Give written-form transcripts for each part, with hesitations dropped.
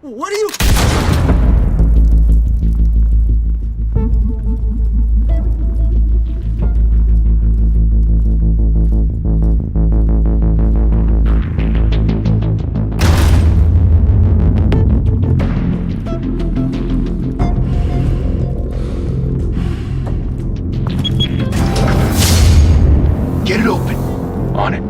What are you... Get it open. On it.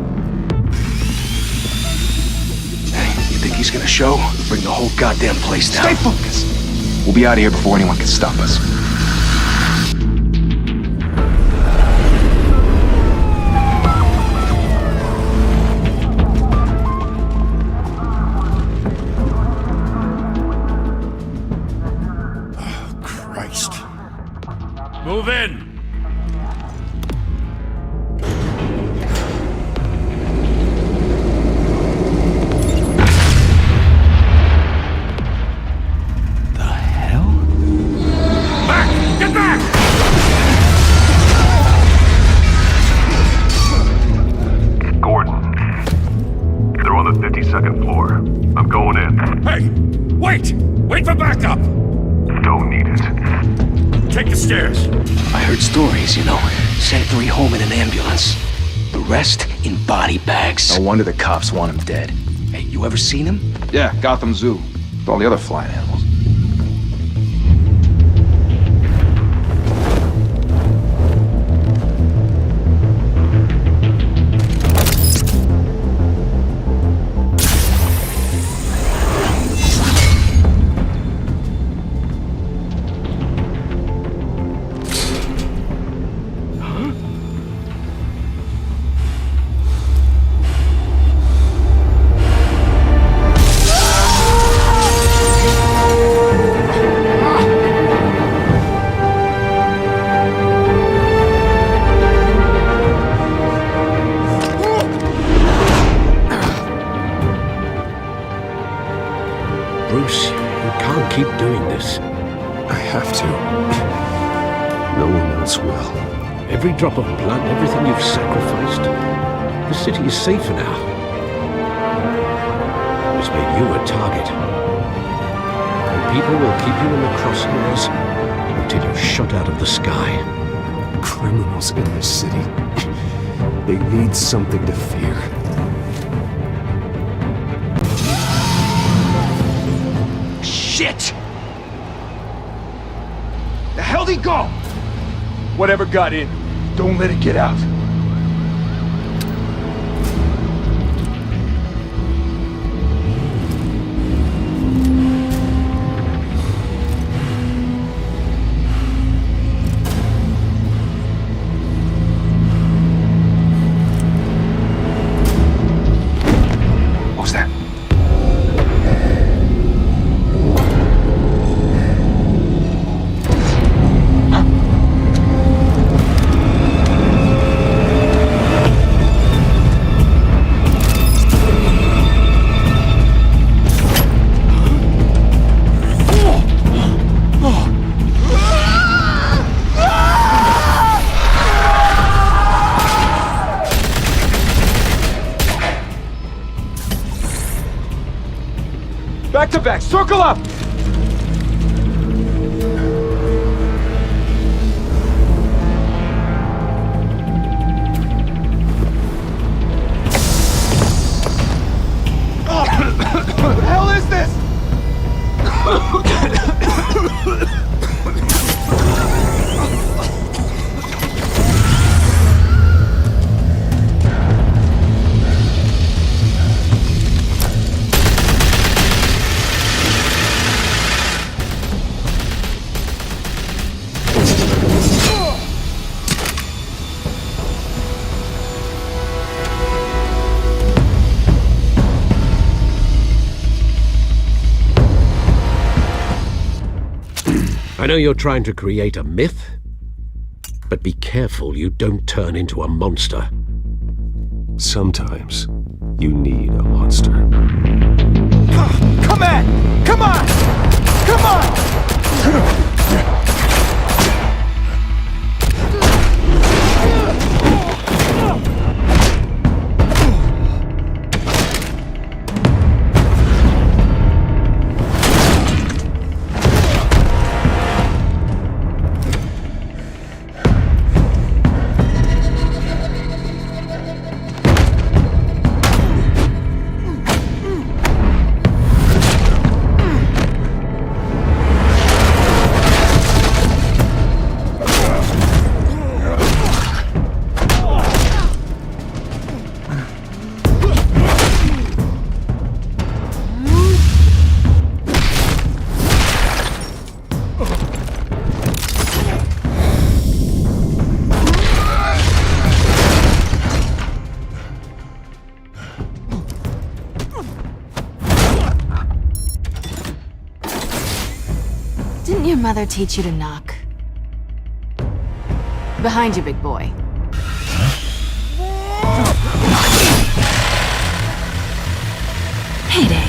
Hey, you think he's gonna show? Bring the whole goddamn place down. Stay focused. We'll be out of here before anyone can stop us. Oh, Christ. Move in! Second floor. I'm going in. Hey! Wait! Wait for backup! Don't need it. Take the stairs. I heard stories, you know. Sent 3 home in an ambulance. The rest in body bags. No wonder the cops want him dead. Hey, you ever seen him? Yeah, Gotham Zoo. With all the other flying animals. Bruce, you can't keep doing this. I have to. No one else will. Every drop of blood, everything you've sacrificed. The city is safer now. It's made you a target. And people will keep you in the crosshairs until you're shot out of the sky. Criminals in this city. They need something to fear. Shit! The hell'd he go? Whatever got in, don't let it get out. What was that? Back to back, circle up! What the hell is this? I know you're trying to create a myth, but be careful you don't turn into a monster. Sometimes you need a monster. Come on! Come on! Come on! your mother teach you to knock? Behind you, big boy. Heyday.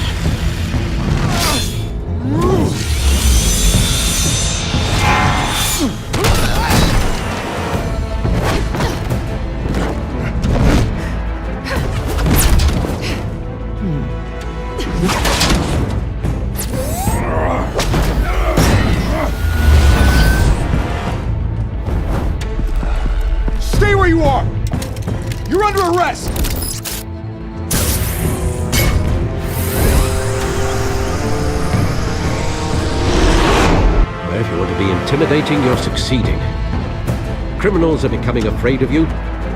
Stay where you are! You're under arrest! If you want to be intimidating, you're succeeding. Criminals are becoming afraid of you,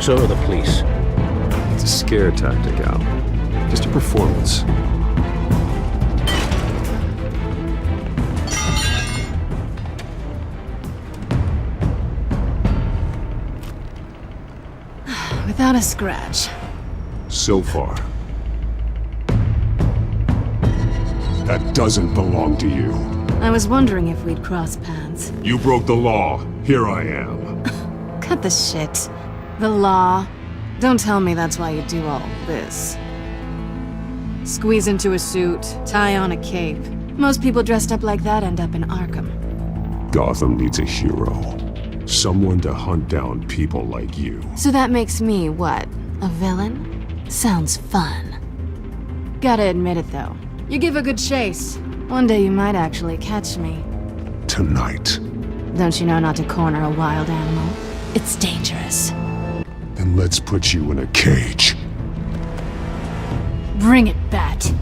so are the police. It's a scare tactic, Al. Just a performance. Without a scratch. So far. That doesn't belong to you. I was wondering if we'd cross paths. You broke the law. Here I am. Cut the shit. The law. Don't tell me that's why you do all this. Squeeze into a suit, tie on a cape. Most people dressed up like that end up in Arkham. Gotham needs a hero. Someone to hunt down people like you. So that makes me, what, a villain? Sounds fun. Gotta admit it, though. You give a good chase. One day you might actually catch me. Tonight. Don't you know not to corner a wild animal? It's dangerous. Then let's put you in a cage. Bring it, Bat.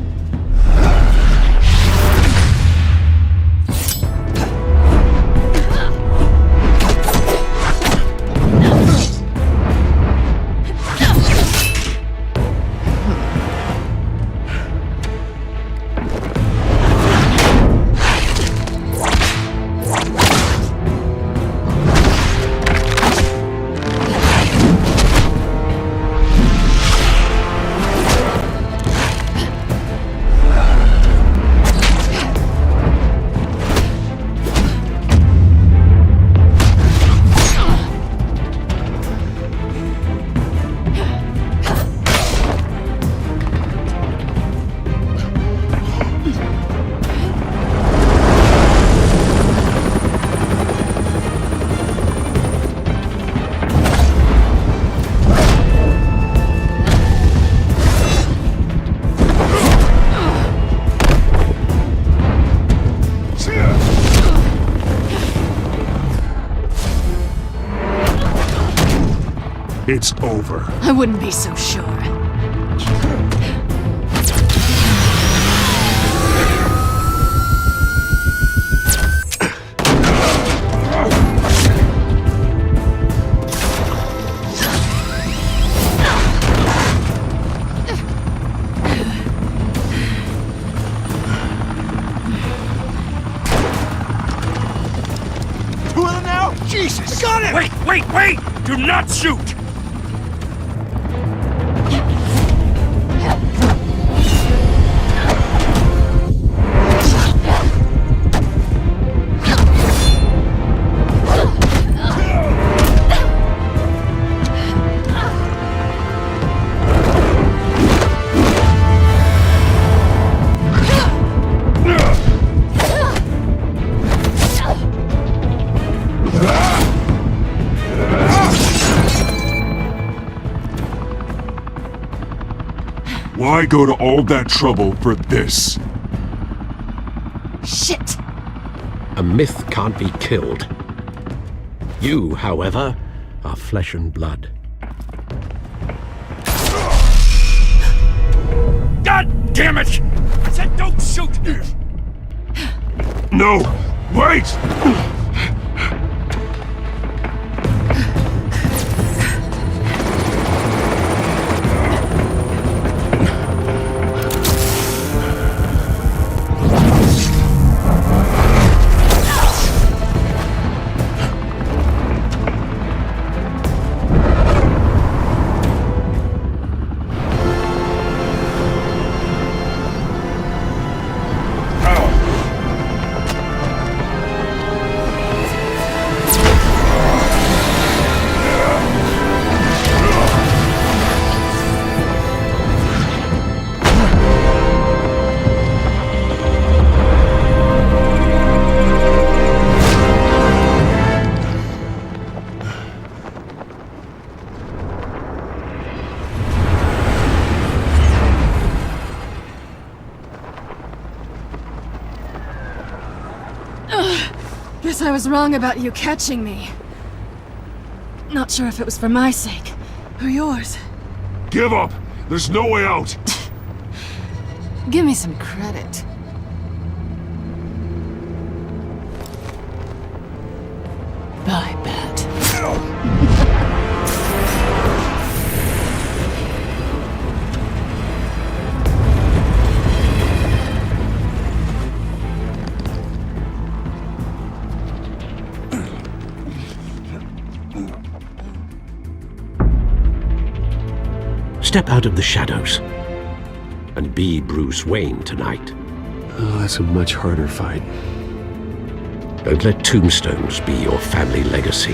It's over. I wouldn't be so sure. Two of them now? Jesus! Got him! Wait! Do not shoot! Why go to all that trouble for this? Shit! A myth can't be killed. You, however, are flesh and blood. God damn it! I said don't shoot! No! Wait! Guess I was wrong about you catching me. Not sure if it was for my sake, or yours. Give up! There's no way out! Give me some credit. Bye, Bat. Step out of the shadows and be Bruce Wayne tonight. Oh, that's a much harder fight. Don't let tombstones be your family legacy.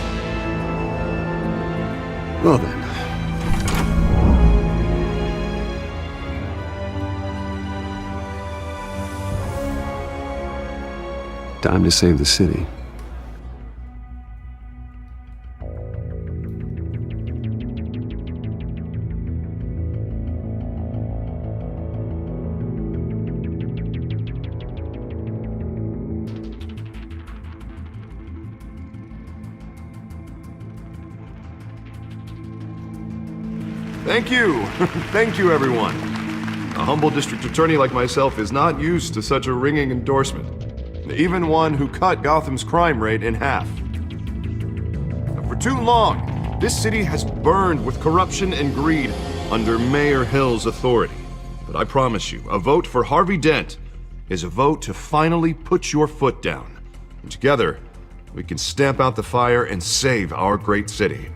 Well then. Time to save the city. Thank you. Thank you, everyone. A humble district attorney like myself is not used to such a ringing endorsement. Even one who cut Gotham's crime rate in half. For too long, this city has burned with corruption and greed under Mayor Hill's authority. But I promise you, a vote for Harvey Dent is a vote to finally put your foot down. And together, we can stamp out the fire and save our great city.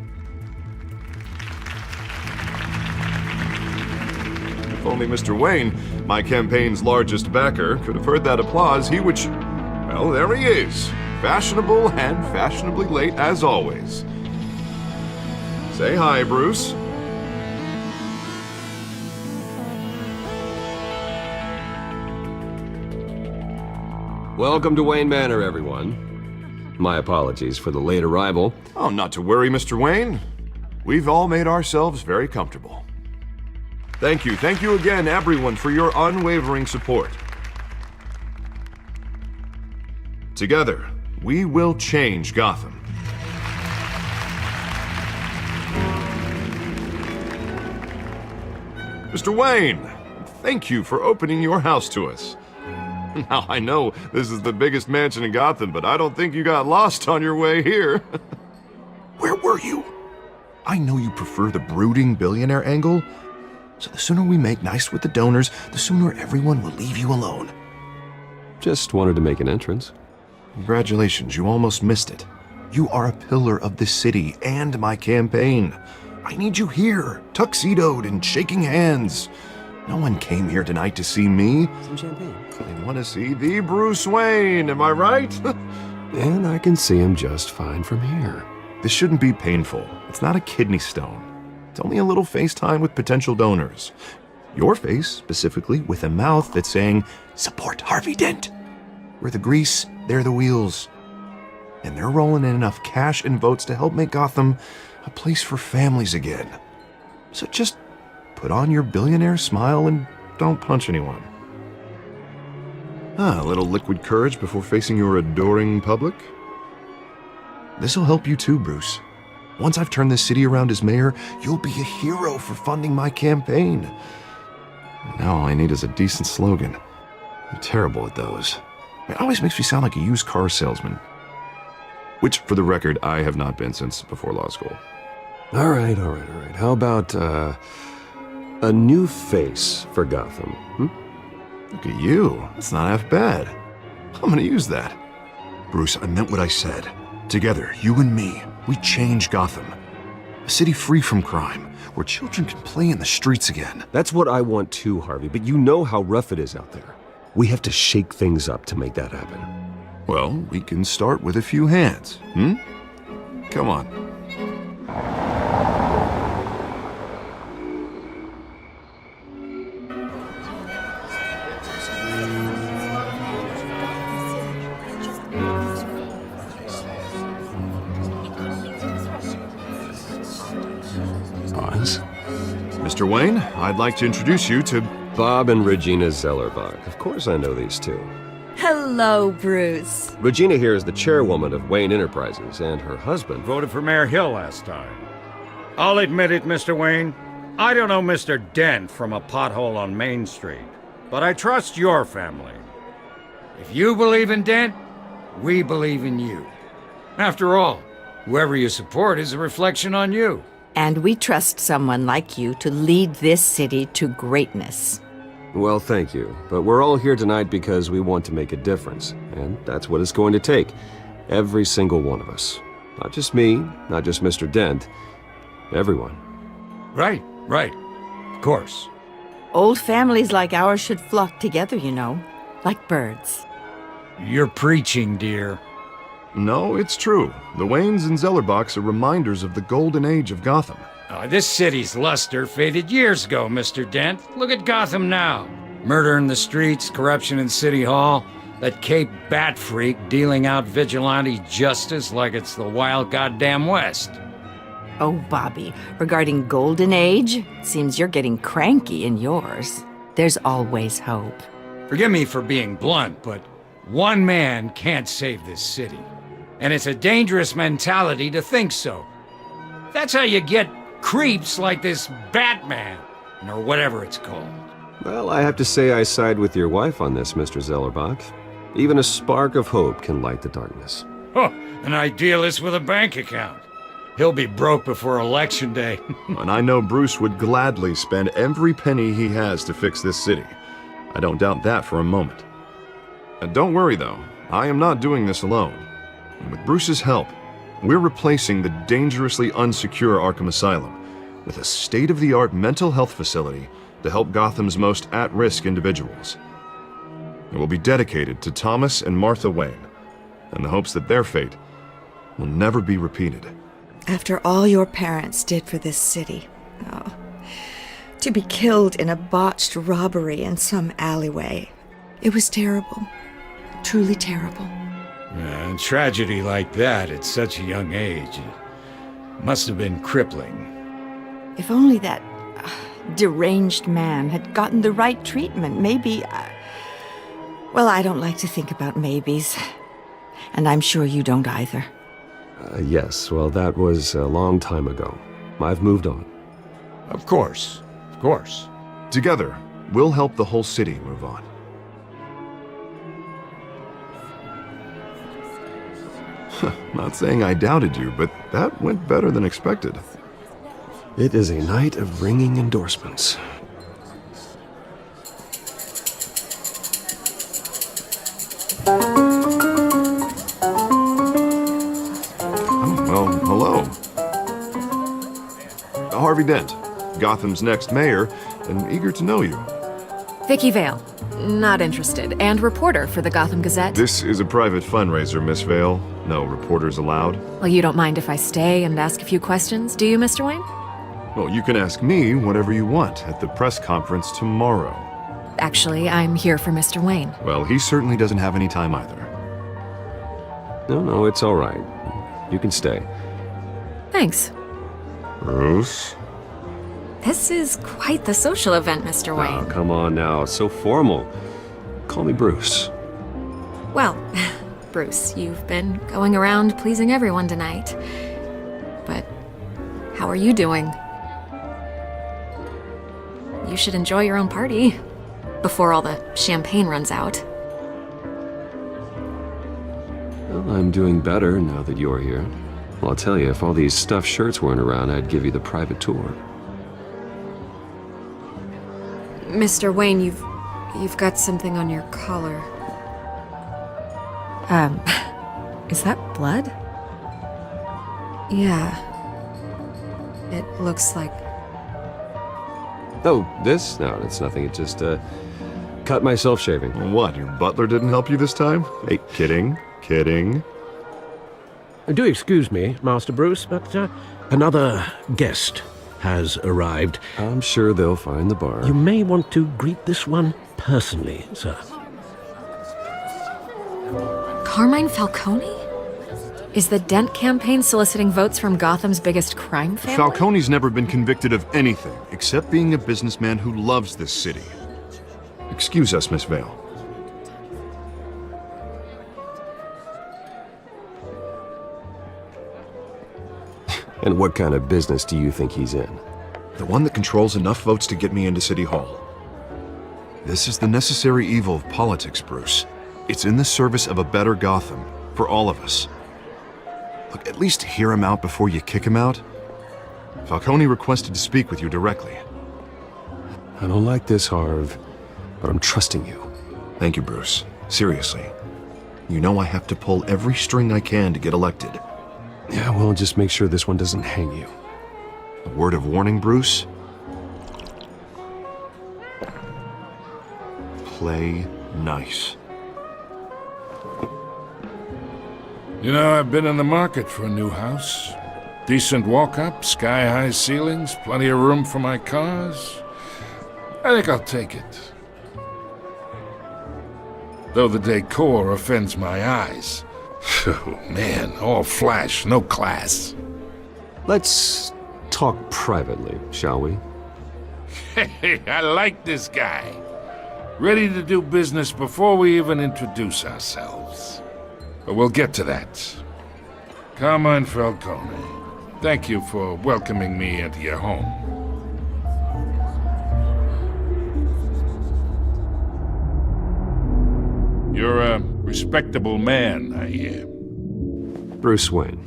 If only Mr. Wayne, my campaign's largest backer, could have heard that applause, he would... Well, there he is. Fashionable and fashionably late as always. Say hi, Bruce. Welcome to Wayne Manor, everyone. My apologies for the late arrival. Oh, not to worry, Mr. Wayne. We've all made ourselves very comfortable. Thank you again, everyone, for your unwavering support. Together, we will change Gotham. Mr. Wayne, thank you for opening your house to us. Now, I know this is the biggest mansion in Gotham, but I don't think you got lost on your way here. Where were you? I know you prefer the brooding billionaire angle, so the sooner we make nice with the donors, the sooner everyone will leave you alone. Just wanted to make an entrance. Congratulations, you almost missed it. You are a pillar of this city and my campaign. I need you here, tuxedoed and shaking hands. No one came here tonight to see me. Some champagne. They want to see the Bruce Wayne, am I right? And I can see him just fine from here. This shouldn't be painful. It's not a kidney stone. It's only a little FaceTime with potential donors. Your face, specifically, with a mouth that's saying, "Support Harvey Dent." We're the grease, they're the wheels. And they're rolling in enough cash and votes to help make Gotham a place for families again. So just put on your billionaire smile and don't punch anyone. A little liquid courage before facing your adoring public. This'll help you too, Bruce. Once I've turned this city around as mayor, you'll be a hero for funding my campaign. Now all I need is a decent slogan. I'm terrible at those. It always makes me sound like a used car salesman. Which, for the record, I have not been since before law school. All right. How about, a new face for Gotham, Look at you. That's not half bad. I'm gonna use that. Bruce, I meant what I said. Together, you and me, we change Gotham. A city free from crime, where children can play in the streets again. That's what I want too, Harvey, but you know how rough it is out there. We have to shake things up to make that happen. Well, we can start with a few hands, Come on. Pause. Mr. Wayne, I'd like to introduce you to... Bob and Regina Zellerbach. Of course I know these two. Hello, Bruce. Regina here is the chairwoman of Wayne Enterprises, and her husband... Voted for Mayor Hill last time. I'll admit it, Mr. Wayne. I don't know Mr. Dent from a pothole on Main Street, but I trust your family. If you believe in Dent, we believe in you. After all, whoever you support is a reflection on you. And we trust someone like you to lead this city to greatness. Well, thank you. But we're all here tonight because we want to make a difference. And that's what it's going to take. Every single one of us. Not just me, not just Mr. Dent. Everyone. Right. Of course. Old families like ours should flock together, you know. Like birds. You're preaching, dear. No, it's true. The Waynes and Zellerbachs are reminders of the golden age of Gotham. This city's luster faded years ago, Mr. Dent. Look at Gotham now. Murder in the streets, corruption in City Hall, that Cape Bat freak dealing out vigilante justice like it's the wild goddamn West. Oh, Bobby, regarding Golden Age, seems you're getting cranky in yours. There's always hope. Forgive me for being blunt, but one man can't save this city. And it's a dangerous mentality to think so. That's how you get creeps like this Batman, or whatever it's called. Well, I have to say I side with your wife on this, Mr. Zellerbach. Even a spark of hope can light the darkness. Oh, an idealist with a bank account. He'll be broke before Election Day. And I know Bruce would gladly spend every penny he has to fix this city. I don't doubt that for a moment. And don't worry, though. I am not doing this alone. And with Bruce's help, we're replacing the dangerously unsecure Arkham Asylum with a state-of-the-art mental health facility to help Gotham's most at-risk individuals. It will be dedicated to Thomas and Martha Wayne, in the hopes that their fate will never be repeated. After all your parents did for this city, to be killed in a botched robbery in some alleyway, it was terrible. Truly terrible. A tragedy like that at such a young age, it must have been crippling. If only that deranged man had gotten the right treatment, maybe... Well, I don't like to think about maybes. And I'm sure you don't either. Yes, well, that was a long time ago. I've moved on. Of course. Together, we'll help the whole city move on. Not saying I doubted you, but that went better than expected. It is a night of ringing endorsements. Well, hello. Harvey Dent, Gotham's next mayor, and eager to know you. Vicky Vale. Not interested. And reporter for the Gotham Gazette. This is a private fundraiser, Miss Vale. No reporters allowed. Well, you don't mind if I stay and ask a few questions, do you, Mr. Wayne? Well, you can ask me whatever you want at the press conference tomorrow. Actually, I'm here for Mr. Wayne. Well, he certainly doesn't have any time either. No, it's all right. You can stay. Thanks. Bruce? This is quite the social event, Mr. Wayne. Oh, come on now. It's so formal. Call me Bruce. Well, Bruce, you've been going around pleasing everyone tonight. But how are you doing? You should enjoy your own party before all the champagne runs out. Well, I'm doing better now that you're here. Well, I'll tell you, if all these stuffed shirts weren't around, I'd give you the private tour. Mr. Wayne, you've got something on your collar. Is that blood? Yeah. It looks like... Oh, this? No, it's nothing. It just, cut myself shaving. What, your butler didn't help you this time? Hey, kidding. Do excuse me, Master Bruce, but another guest has arrived. I'm sure they'll find the bar. You may want to greet this one personally, sir. Carmine Falcone? Is the Dent campaign soliciting votes from Gotham's biggest crime family? Falcone's never been convicted of anything except being a businessman who loves this city. Excuse us, Miss Vale. And what kind of business do you think he's in? The one that controls enough votes to get me into City Hall. This is the necessary evil of politics, Bruce. It's in the service of a better Gotham, for all of us. Look, at least hear him out before you kick him out. Falcone requested to speak with you directly. I don't like this, Harv, but I'm trusting you. Thank you, Bruce. Seriously. You know I have to pull every string I can to get elected. Yeah, well, just make sure this one doesn't hang you. A word of warning, Bruce? Play nice. You know, I've been in the market for a new house. Decent walk-up, sky-high ceilings, plenty of room for my cars. I think I'll take it. Though the decor offends my eyes. Oh, man, all flash, no class. Let's talk privately, shall we? Hey, I like this guy. Ready to do business before we even introduce ourselves. But we'll get to that. Carmine Falcone, thank you for welcoming me into your home. You're a respectable man, I hear. Bruce Wayne.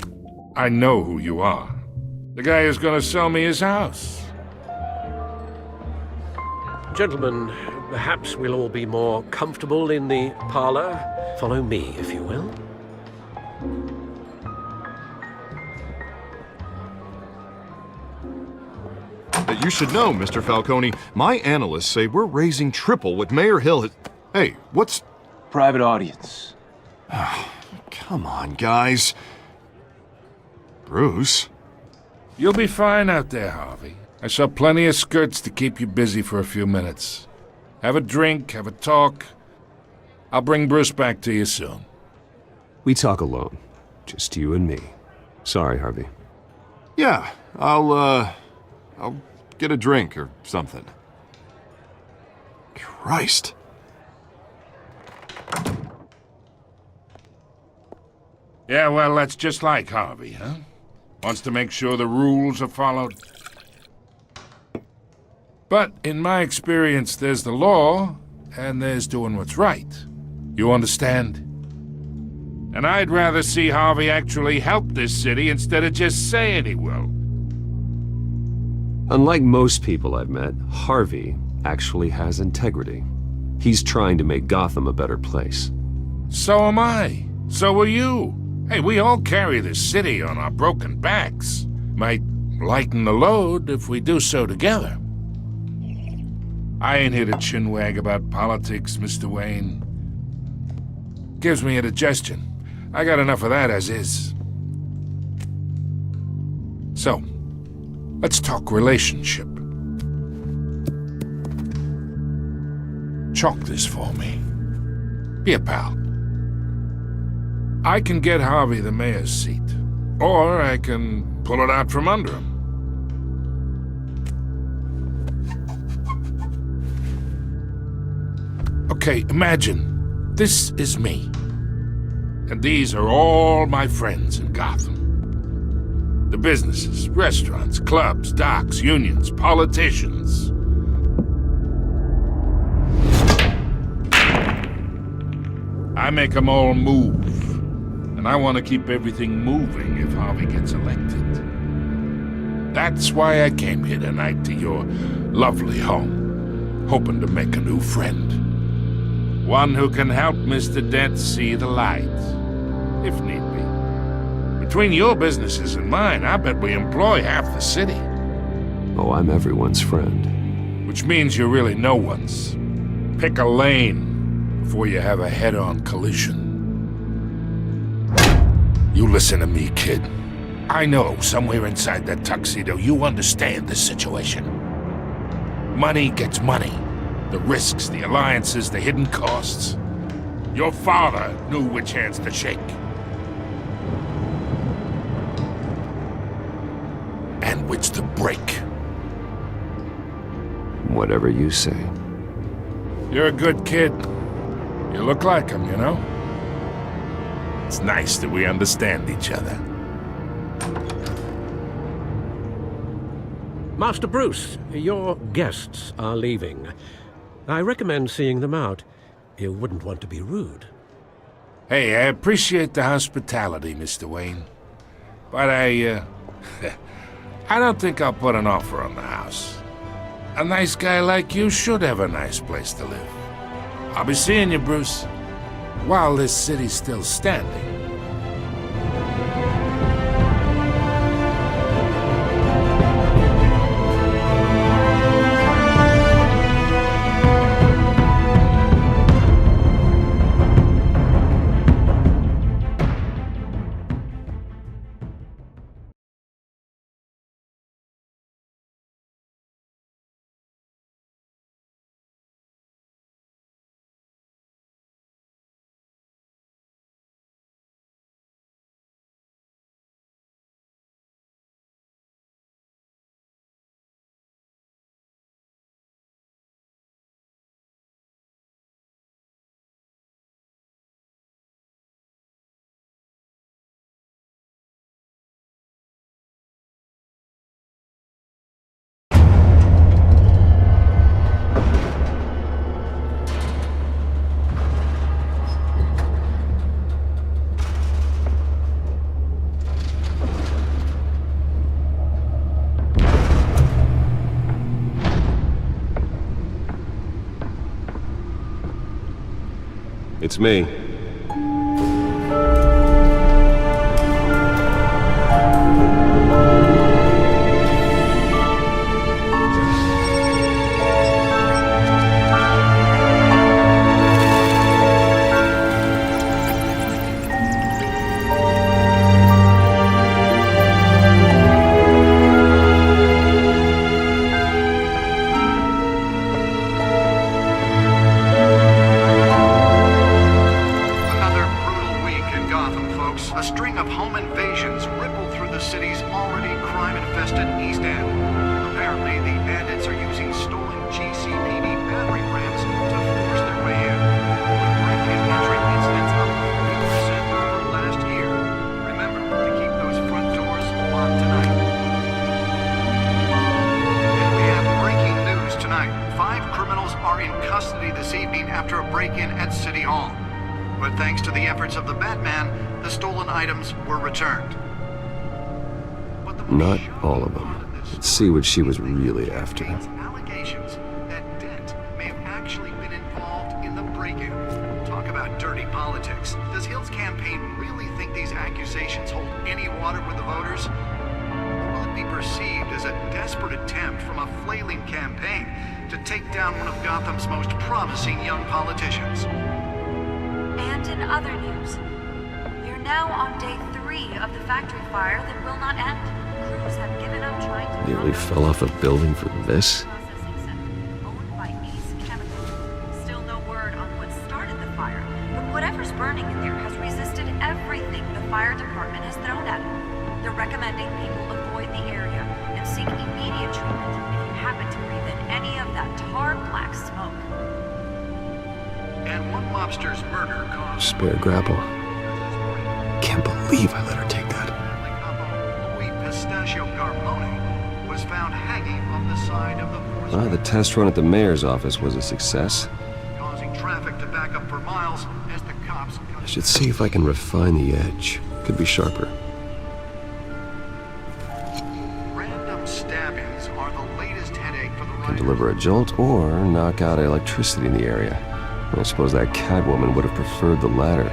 I know who you are. The guy who's gonna sell me his house. Gentlemen, perhaps we'll all be more comfortable in the parlor. Follow me, if you will. You should know, Mr. Falcone, my analysts say we're raising triple what Mayor Hill has... Hey, what's... Private audience. Come on, guys. Bruce? You'll be fine out there, Harvey. I saw plenty of skirts to keep you busy for a few minutes. Have a drink, have a talk. I'll bring Bruce back to you soon. We talk alone. Just you and me. Sorry, Harvey. Yeah, I'll get a drink or something. Christ. Yeah, well, that's just like Harvey, huh? Wants to make sure the rules are followed. But in my experience, there's the law, and there's doing what's right. You understand? And I'd rather see Harvey actually help this city instead of just saying he will. Unlike most people I've met, Harvey actually has integrity. He's trying to make Gotham a better place. So am I. So are you. Hey, we all carry this city on our broken backs. Might lighten the load if we do so together. I ain't here to chinwag about politics, Mr. Wayne. Gives me indigestion. I got enough of that as is. So, let's talk relationship. Chalk this for me. Be a pal. I can get Harvey the mayor's seat, or I can pull it out from under him. Okay, imagine this is me, and these are all my friends in Gotham. The businesses, restaurants, clubs, docks, unions, politicians. I make them all move. And I want to keep everything moving if Harvey gets elected. That's why I came here tonight to your lovely home, hoping to make a new friend. One who can help Mr. Dent see the light, if need be. Between your businesses and mine, I bet we employ half the city. Oh, I'm everyone's friend. Which means you're really no one's. Pick a lane before you have a head-on collision. You listen to me, kid. I know somewhere inside that tuxedo you understand this situation. Money gets money. The risks, the alliances, the hidden costs. Your father knew which hands to shake. And which to break. Whatever you say. You're a good kid. You look like him, you know? It's nice that we understand each other. Master Bruce, your guests are leaving. I recommend seeing them out. You wouldn't want to be rude. Hey, I appreciate the hospitality, Mr. Wayne. But I don't think I'll put an offer on the house. A nice guy like you should have a nice place to live. I'll be seeing you, Bruce, while this city's still standing. It's me. But thanks to the efforts of the Batman, the stolen items were returned. Not all of them. Let's see what she was really after. Allegations that Dent may have actually been involved in the break-in. Talk about dirty politics. Does Hill's campaign really think these accusations hold any water with the voters? Or will it be perceived as a desperate attempt from a flailing campaign to take down one of Gotham's most promising young politicians? And in other news, we're now on day 3 of the factory fire that will not end. Crews have given up trying to... Nearly fell off a building for this? Processing center owned by Ace Chemical. Still no word on what started the fire, but whatever's burning in there has resisted everything the fire department has thrown at it. They're recommending people avoid the area and seek immediate treatment if you happen to breathe in any of that tar black smoke. And one mobster's murder caused... Spare grapple. Can't believe I let her take that. Louis Pistachio Garmone was found hanging on the side of the... Ah, the test run at the mayor's office was a success. Causing traffic to back up for miles as the cops... I should see if I can refine the edge. Could be sharper. Random stabbings are the latest headache for the... Can deliver a jolt or knock out electricity in the area. I suppose that Catwoman would have preferred the latter.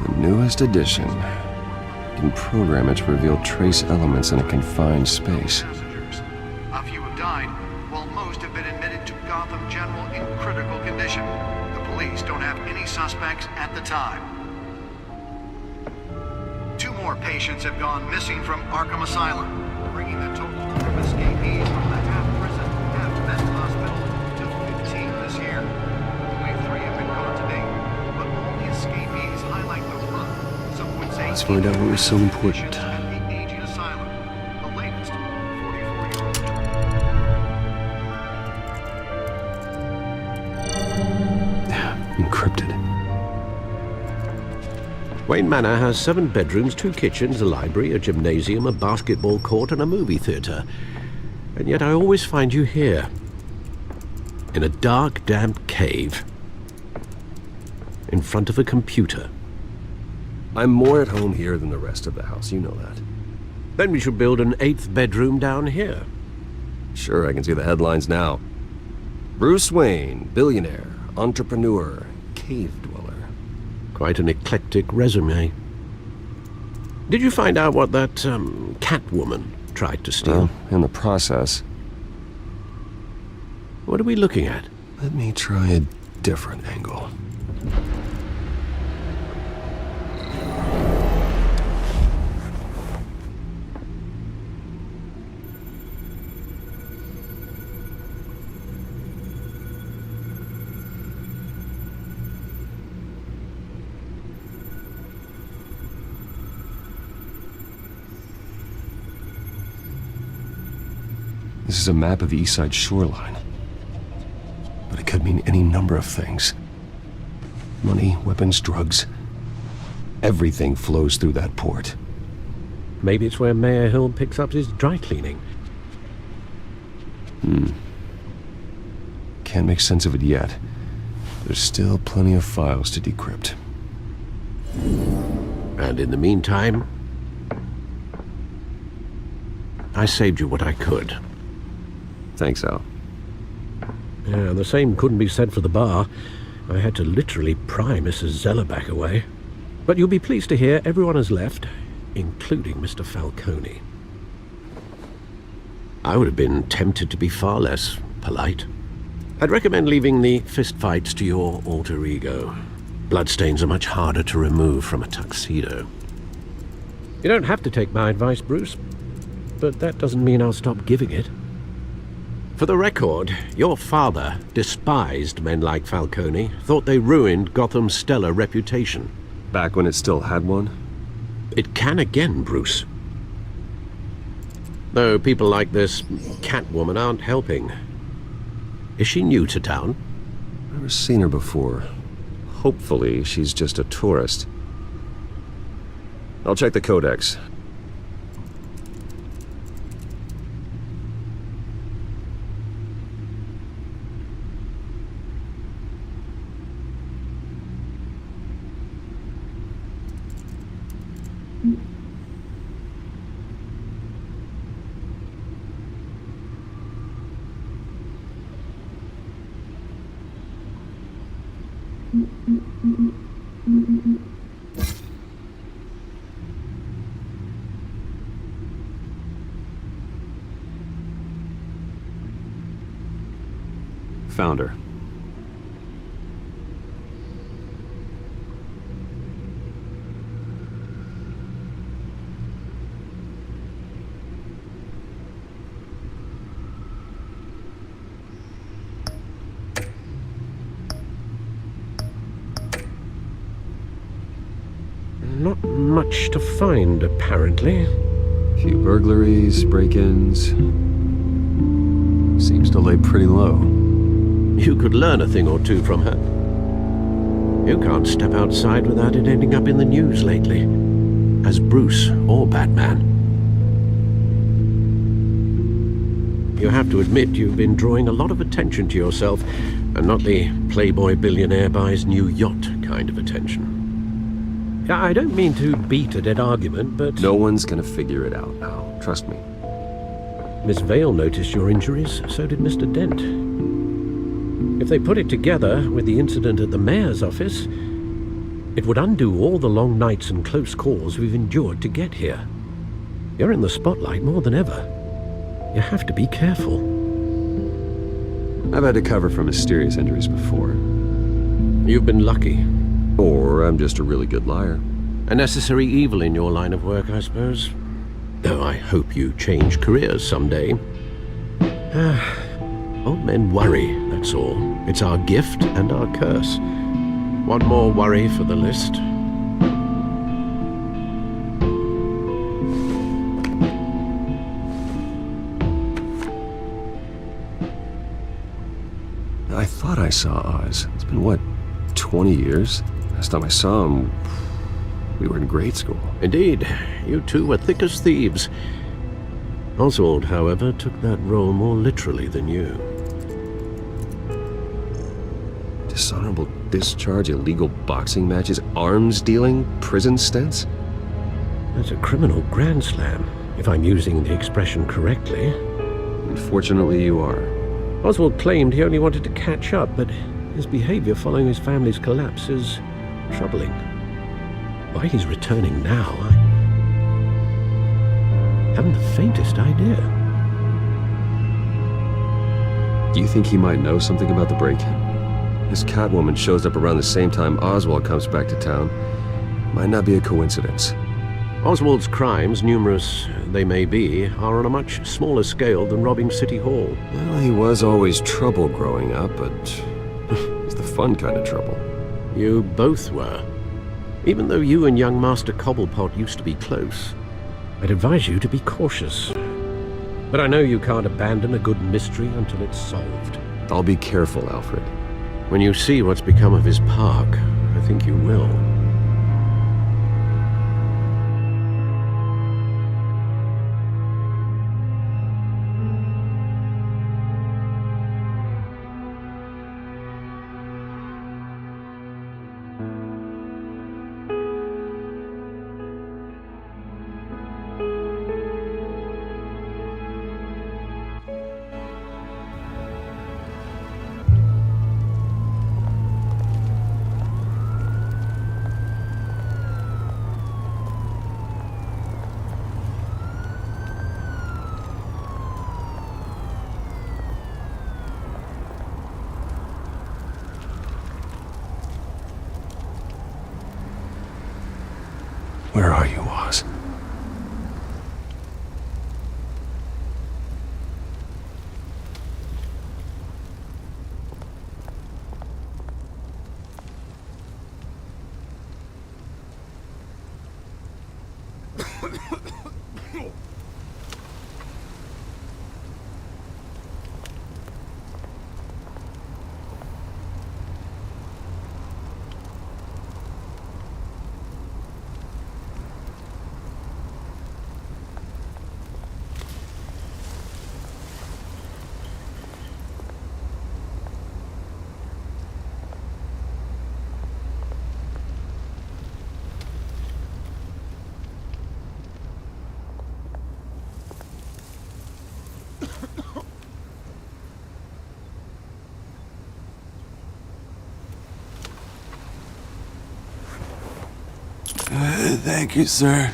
The newest addition. You can program it to reveal trace elements in a confined space. A few have died, while most have been admitted to Gotham General in critical condition. The police don't have any suspects at the time. 2 more patients have gone missing from Arkham Asylum, bringing the total number of escapees from the half-prison, half-mental hospital to 15 this year. Only 3 have been caught to date, but all the escapees highlight the run. Some would say... Let's find out what was so important. At the aging asylum, the latest 44-year-old... Encrypted. Wayne Manor has 7 bedrooms, 2 kitchens, a library, a gymnasium, a basketball court, and a movie theatre. And yet I always find you here. In a dark, damp cave. In front of a computer. I'm more at home here than the rest of the house, you know that. Then we should build an 8th bedroom down here. Sure, I can see the headlines now. Bruce Wayne, billionaire, entrepreneur, cave dweller. Quite an eclectic resume. Did you find out what that, Catwoman tried to steal? Well, in the process. What are we looking at? Let me try a different angle. This is a map of the East Side shoreline. But it could mean any number of things. Money, weapons, drugs. Everything flows through that port. Maybe it's where Mayor Hill picks up his dry cleaning. Can't make sense of it yet. There's still plenty of files to decrypt. And in the meantime, I saved you what I could. Thanks, Al. Yeah, the same couldn't be said for the bar. I had to literally pry Mrs. Zellerback away. But you'll be pleased to hear everyone has left, including Mr. Falcone. I would have been tempted to be far less polite. I'd recommend leaving the fistfights to your alter ego. Bloodstains are much harder to remove from a tuxedo. You don't have to take my advice, Bruce, but that doesn't mean I'll stop giving it. For the record, your father despised men like Falcone, thought they ruined Gotham's stellar reputation. Back when it still had one? It can again, Bruce. Though people like this Catwoman aren't helping. Is she new to town? Never seen her before. Hopefully, she's just a tourist. I'll check the codex. Found her. Not much to find, apparently. Few burglaries, break-ins. Seems to lay pretty low. You could learn a thing or two from her. You can't step outside without it ending up in the news lately. As Bruce or Batman. You have to admit you've been drawing a lot of attention to yourself, and not the playboy billionaire buys new yacht kind of attention. I don't mean to beat a dead argument, but... No one's gonna figure it out now. Trust me. Miss Vale noticed your injuries, so did Mr. Dent. If they put it together with the incident at the mayor's office, it would undo all the long nights and close calls we've endured to get here. You're in the spotlight more than ever. You have to be careful. I've had to cover for mysterious injuries before. You've been lucky. Or I'm just a really good liar. A necessary evil in your line of work, I suppose. Though I hope you change careers someday. Old men worry, that's all. It's our gift and our curse. One more worry for the list. I thought I saw Oz. It's been, what, 20 years? Last time I saw him, We were in grade school. Indeed, you two were thick as thieves. Oswald, however, took that role more literally than you. Dishonorable discharge, illegal boxing matches, arms dealing, prison stints? That's a criminal grand slam, if I'm using the expression correctly. Unfortunately, you are. Oswald claimed he only wanted to catch up, but his behavior following his family's collapse is troubling. Why he's returning now, I haven't the faintest idea. Do you think he might know something about the break-in? This Catwoman shows up around the same time Oswald comes back to town. Might not be a coincidence. Oswald's crimes, numerous they may be, are on a much smaller scale than robbing City Hall. Well, he was always trouble growing up, but it's the fun kind of trouble. You both were. Even though you and young Master Cobblepot used to be close, I'd advise you to be cautious. But I know you can't abandon a good mystery until it's solved. I'll be careful, Alfred. When you see what's become of his park, I think you will. Where are you, Oz? Thank you, sir.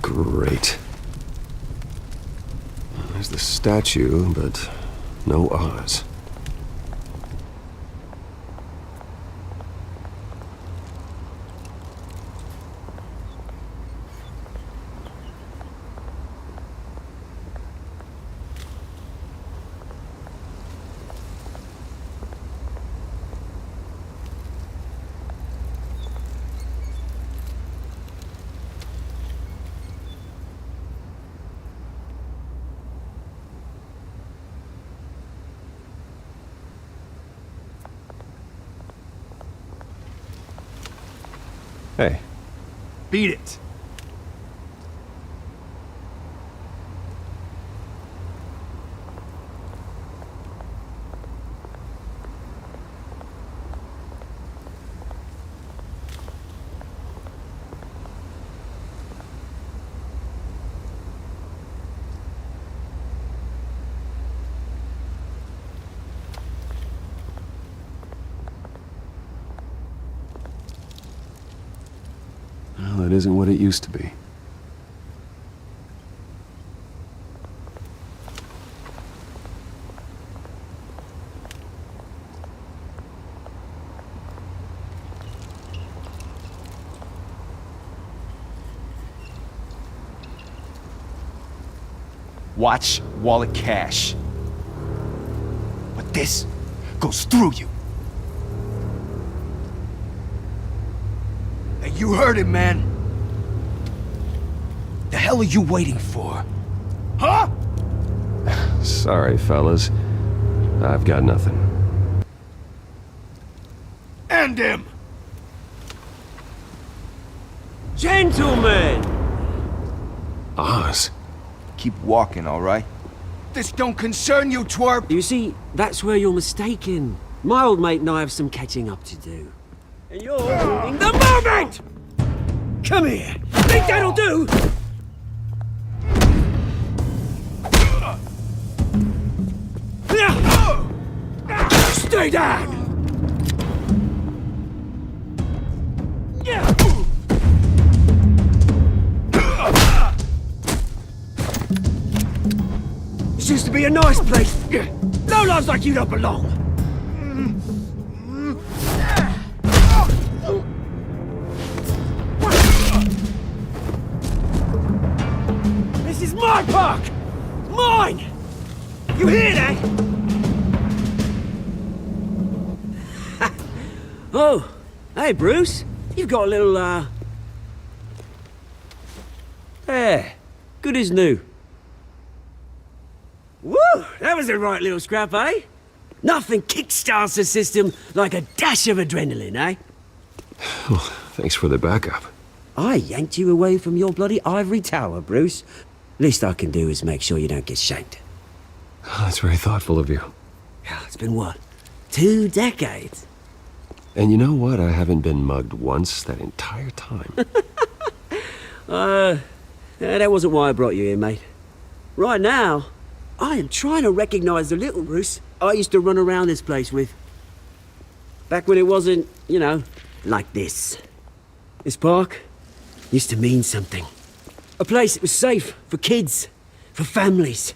Great. There's the statue, but no Oz. Hey. Beat it. Well, it isn't what it used to be. Watch, wallet, cash. But this goes through you. Hey, you heard it, man. The hell are you waiting for? Huh? Sorry, fellas. I've got nothing. End him! Gentlemen! Oz. Keep walking, all right? This don't concern you, twerp! You see, that's where you're mistaken. My old mate and I have some catching up to do. And you're ruining the moment! Come here! Think that'll do? Stay down! This used to be a nice place. No lives like you don't belong. This is my park! Mine! You hear that? Oh, hey Bruce. You've got a little, There. Good as new. Woo! That was a right little scrap, eh? Nothing kickstarts the system like a dash of adrenaline, eh? Well, thanks for the backup. I yanked you away from your bloody ivory tower, Bruce. Least I can do is make sure you don't get shanked. Oh, that's very thoughtful of you. Yeah, it's been what? 2 decades? And you know what? I haven't been mugged once that entire time. That wasn't why I brought you here, mate. Right now, I am trying to recognize the little Bruce I used to run around this place with. Back when it wasn't, you know, like this. This park used to mean something. A place that was safe for kids, for families.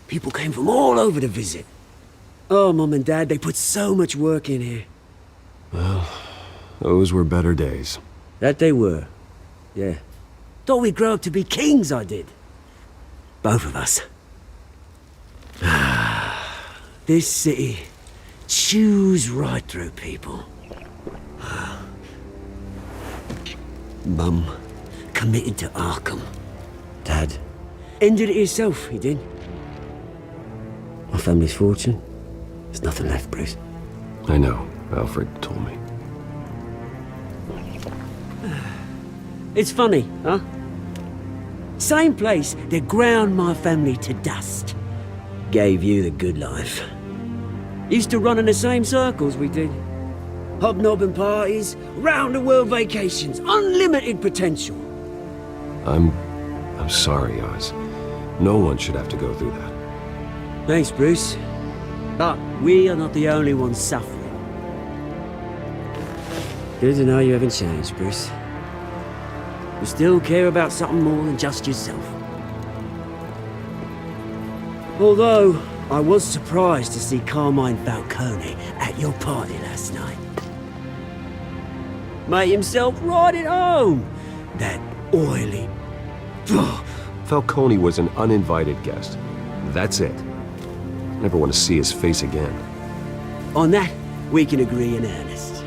People came from all over to visit. Oh, Mum and Dad, they put so much work in here. Well, those were better days. That they were, yeah. Thought we'd grow up to be kings, I did. Both of us. This city chews right through people. Mum committed to Arkham. Dad ended it himself, he did. My family's fortune, there's nothing left, Bruce. I know. Alfred told me. It's funny, huh? Same place that ground my family to dust. Gave you the good life. Used to run in the same circles we did. Hobnobbing parties, round-the-world vacations, unlimited potential. I'm sorry, Oz. No one should have to go through that. Thanks, Bruce. But we are not the only ones suffering. Good to know you haven't changed, Bruce. You still care about something more than just yourself. Although, I was surprised to see Carmine Falcone at your party last night. Made himself right at home. That oily... Falcone was an uninvited guest. That's it. Never want to see his face again. On that, we can agree in earnest.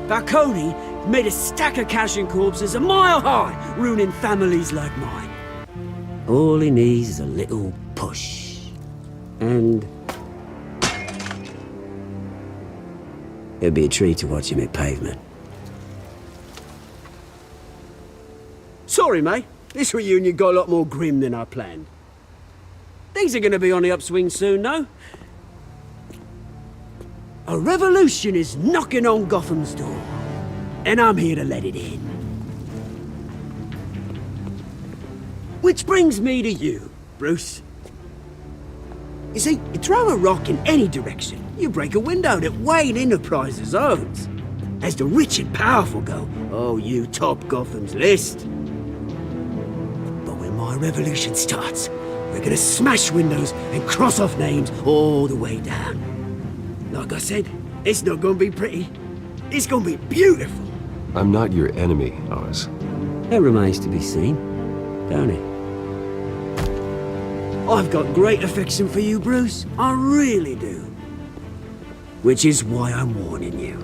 Falcone made a stack of cash and corpses a mile high, ruining families like mine. All he needs is a little push. And... it'd be a treat to watch him hit pavement. Sorry, mate. This reunion got a lot more grim than I planned. Things are gonna be on the upswing soon, no? A revolution is knocking on Gotham's door, and I'm here to let it in. Which brings me to you, Bruce. You see, you throw a rock in any direction, you break a window that Wayne Enterprises owns. As the rich and powerful go, oh, you top Gotham's list. But when my revolution starts, we're gonna smash windows and cross off names all the way down. Like I said, it's not gonna be pretty. It's gonna be beautiful. I'm not your enemy, Oz. That remains to be seen, don't it? I've got great affection for you, Bruce. I really do. Which is why I'm warning you.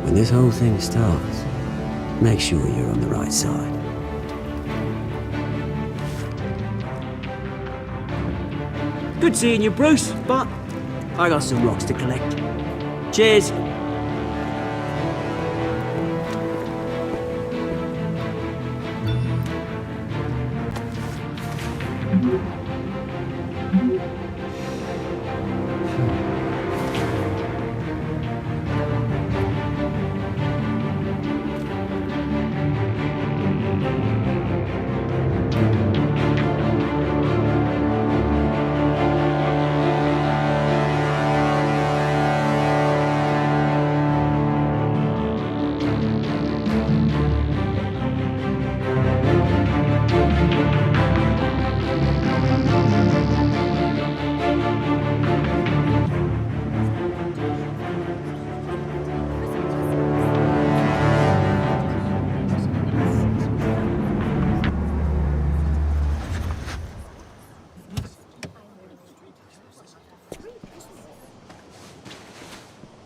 When this whole thing starts, make sure you're on the right side. Good seeing you, Bruce, but I got some rocks to collect. Cheers.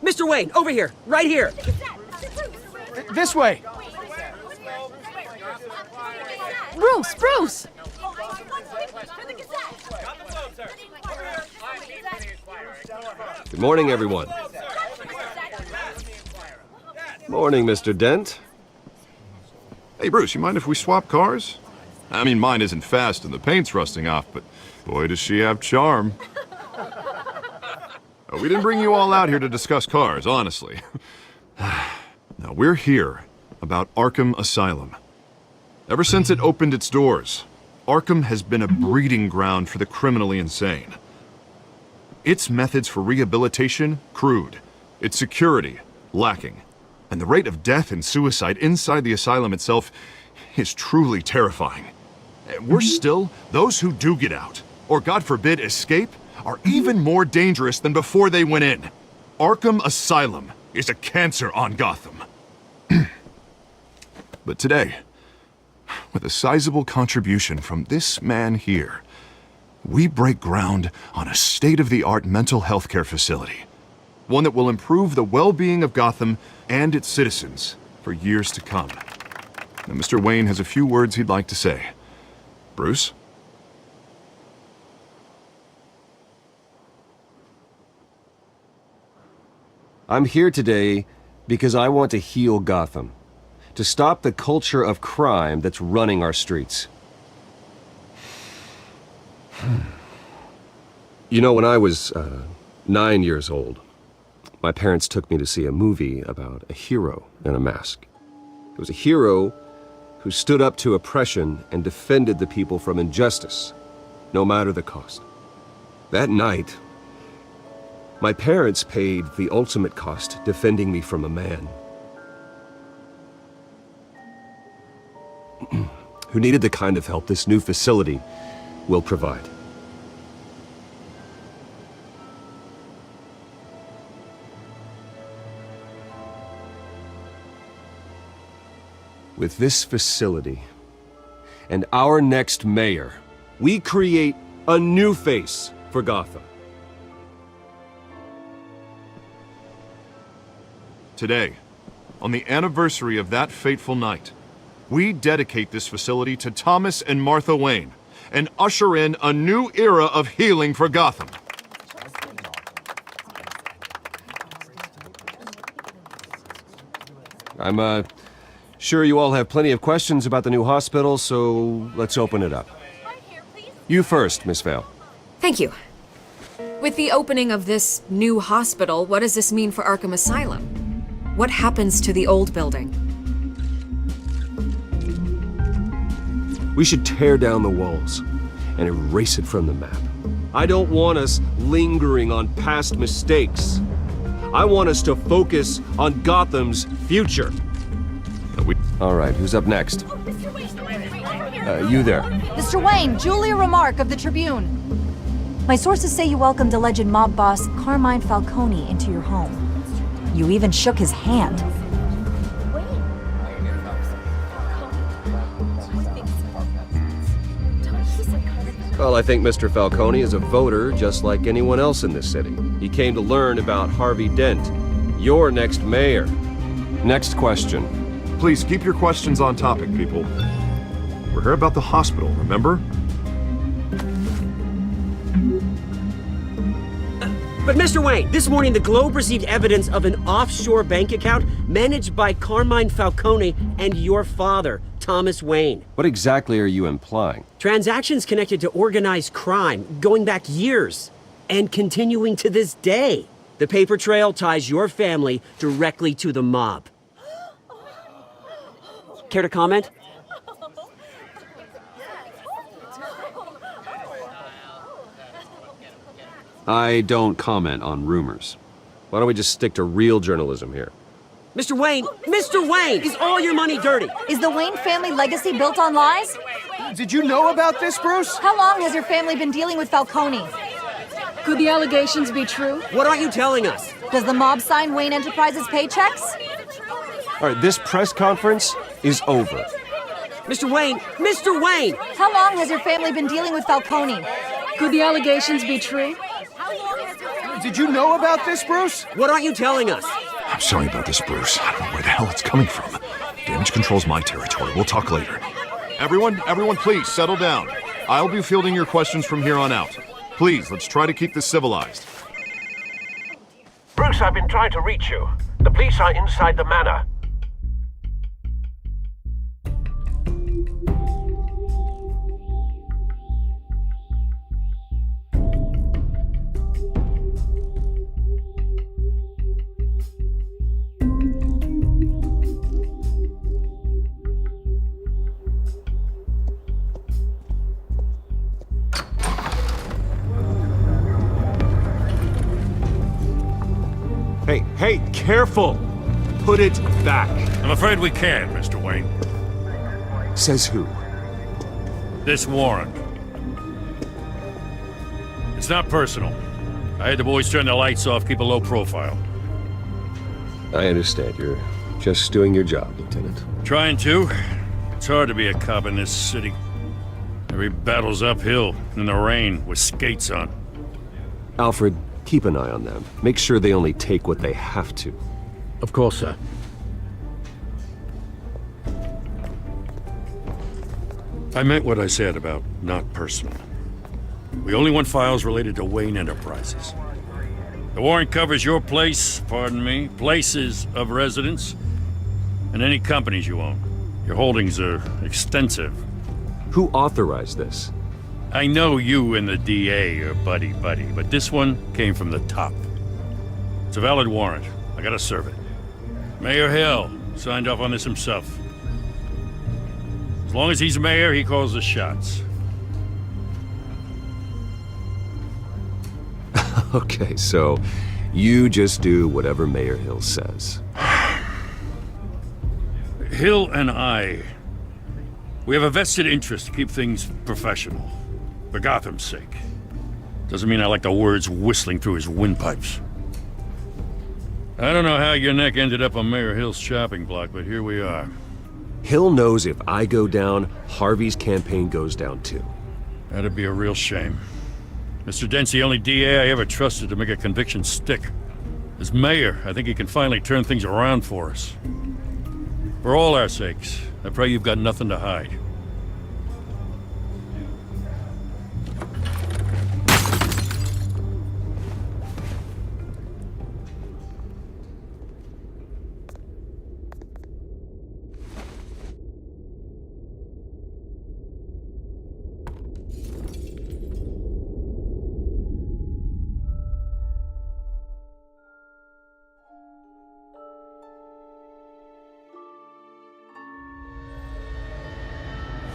Mr. Wayne, over here, right here. This way! Bruce! Good morning, everyone. Morning, Mr. Dent. Hey, Bruce, you mind if we swap cars? I mean, mine isn't fast and the paint's rusting off, but boy, does she have charm. We didn't bring you all out here to discuss cars, honestly. Now, we're here about Arkham Asylum. Ever since it opened its doors, Arkham has been a breeding ground for the criminally insane. Its methods for rehabilitation, crude. Its security, lacking. And the rate of death and suicide inside the asylum itself is truly terrifying. Worse still, those who do get out, or God forbid escape, are even more dangerous than before they went in. Arkham Asylum is a cancer on Gotham. But today, with a sizable contribution from this man here, we break ground on a state-of-the-art mental health care facility. One that will improve the well-being of Gotham and its citizens for years to come. Now, Mr. Wayne has a few words he'd like to say. Bruce? I'm here today because I want to heal Gotham. To stop the culture of crime that's running our streets. You know, when I was 9 years old, my parents took me to see a movie about a hero in a mask. It was a hero who stood up to oppression and defended the people from injustice, no matter the cost. That night, my parents paid the ultimate cost defending me from a man who needed the kind of help this new facility will provide. With this facility and our next mayor, we create a new face for Gotham. Today, on the anniversary of that fateful night, we dedicate this facility to Thomas and Martha Wayne and usher in a new era of healing for Gotham. I'm sure you all have plenty of questions about the new hospital, so let's open it up. You first, Miss Vale. Thank you. With the opening of this new hospital, what does this mean for Arkham Asylum? What happens to the old building? We should tear down the walls and erase it from the map. I don't want us lingering on past mistakes. I want us to focus on Gotham's future. All right, who's up next? You there. Mr. Wayne, Julia Remark of the Tribune. My sources say you welcomed alleged mob boss Carmine Falcone into your home. You even shook his hand. Well, Well, I think Mr. Falcone is a voter just like anyone else in this city. He came to learn about Harvey Dent, your next mayor. Next question. Please keep your questions on topic, people. We're here about the hospital, remember? But Mr. Wayne, this morning the Globe received evidence of an offshore bank account managed by Carmine Falcone and your father, Thomas Wayne. What exactly are you implying? Transactions connected to organized crime going back years and continuing to this day. The paper trail ties your family directly to the mob. Care to comment? I don't comment on rumors. Why don't we just stick to real journalism here? Mr. Wayne, is all your money dirty? Is the Wayne family legacy built on lies? Did you know about this, Bruce? How long has your family been dealing with Falcone? Could the allegations be true? What aren't you telling us? Does the mob sign Wayne Enterprises paychecks? All right, this press conference is over. Mr. Wayne! How long has your family been dealing with Falcone? Could the allegations be true? Did you know about this, Bruce? What aren't you telling us? I'm sorry about this, Bruce. I don't know where the hell it's coming from. Damage control's my territory. We'll talk later. Everyone, please settle down. I'll be fielding your questions from here on out. Please, let's try to keep this civilized. Bruce, I've been trying to reach you. The police are inside the manor. Hey, careful! Put it back. I'm afraid we can't, Mr. Wayne. Says who? This warrant. It's not personal. I had the boys turn the lights off, keep a low profile. I understand. You're just doing your job, Lieutenant. Trying to. It's hard to be a cop in this city. Every battle's uphill, in the rain, with skates on. Alfred, keep an eye on them. Make sure they only take what they have to. Of course, sir. I meant what I said about not personal. We only want files related to Wayne Enterprises. The warrant covers your place, pardon me, places of residence, and any companies you own. Your holdings are extensive. Who authorized this? I know you and the DA are buddy-buddy, but this one came from the top. It's a valid warrant. I gotta serve it. Mayor Hill signed off on this himself. As long as he's mayor, he calls the shots. Okay, so you just do whatever Mayor Hill says. Hill and I, we have a vested interest to keep things professional. For Gotham's sake. Doesn't mean I like the words whistling through his windpipes. I don't know how your neck ended up on Mayor Hill's chopping block, but here we are. Hill knows if I go down, Harvey's campaign goes down too. That'd be a real shame. Mr. Dent's the only DA I ever trusted to make a conviction stick. As mayor, I think he can finally turn things around for us. For all our sakes, I pray you've got nothing to hide.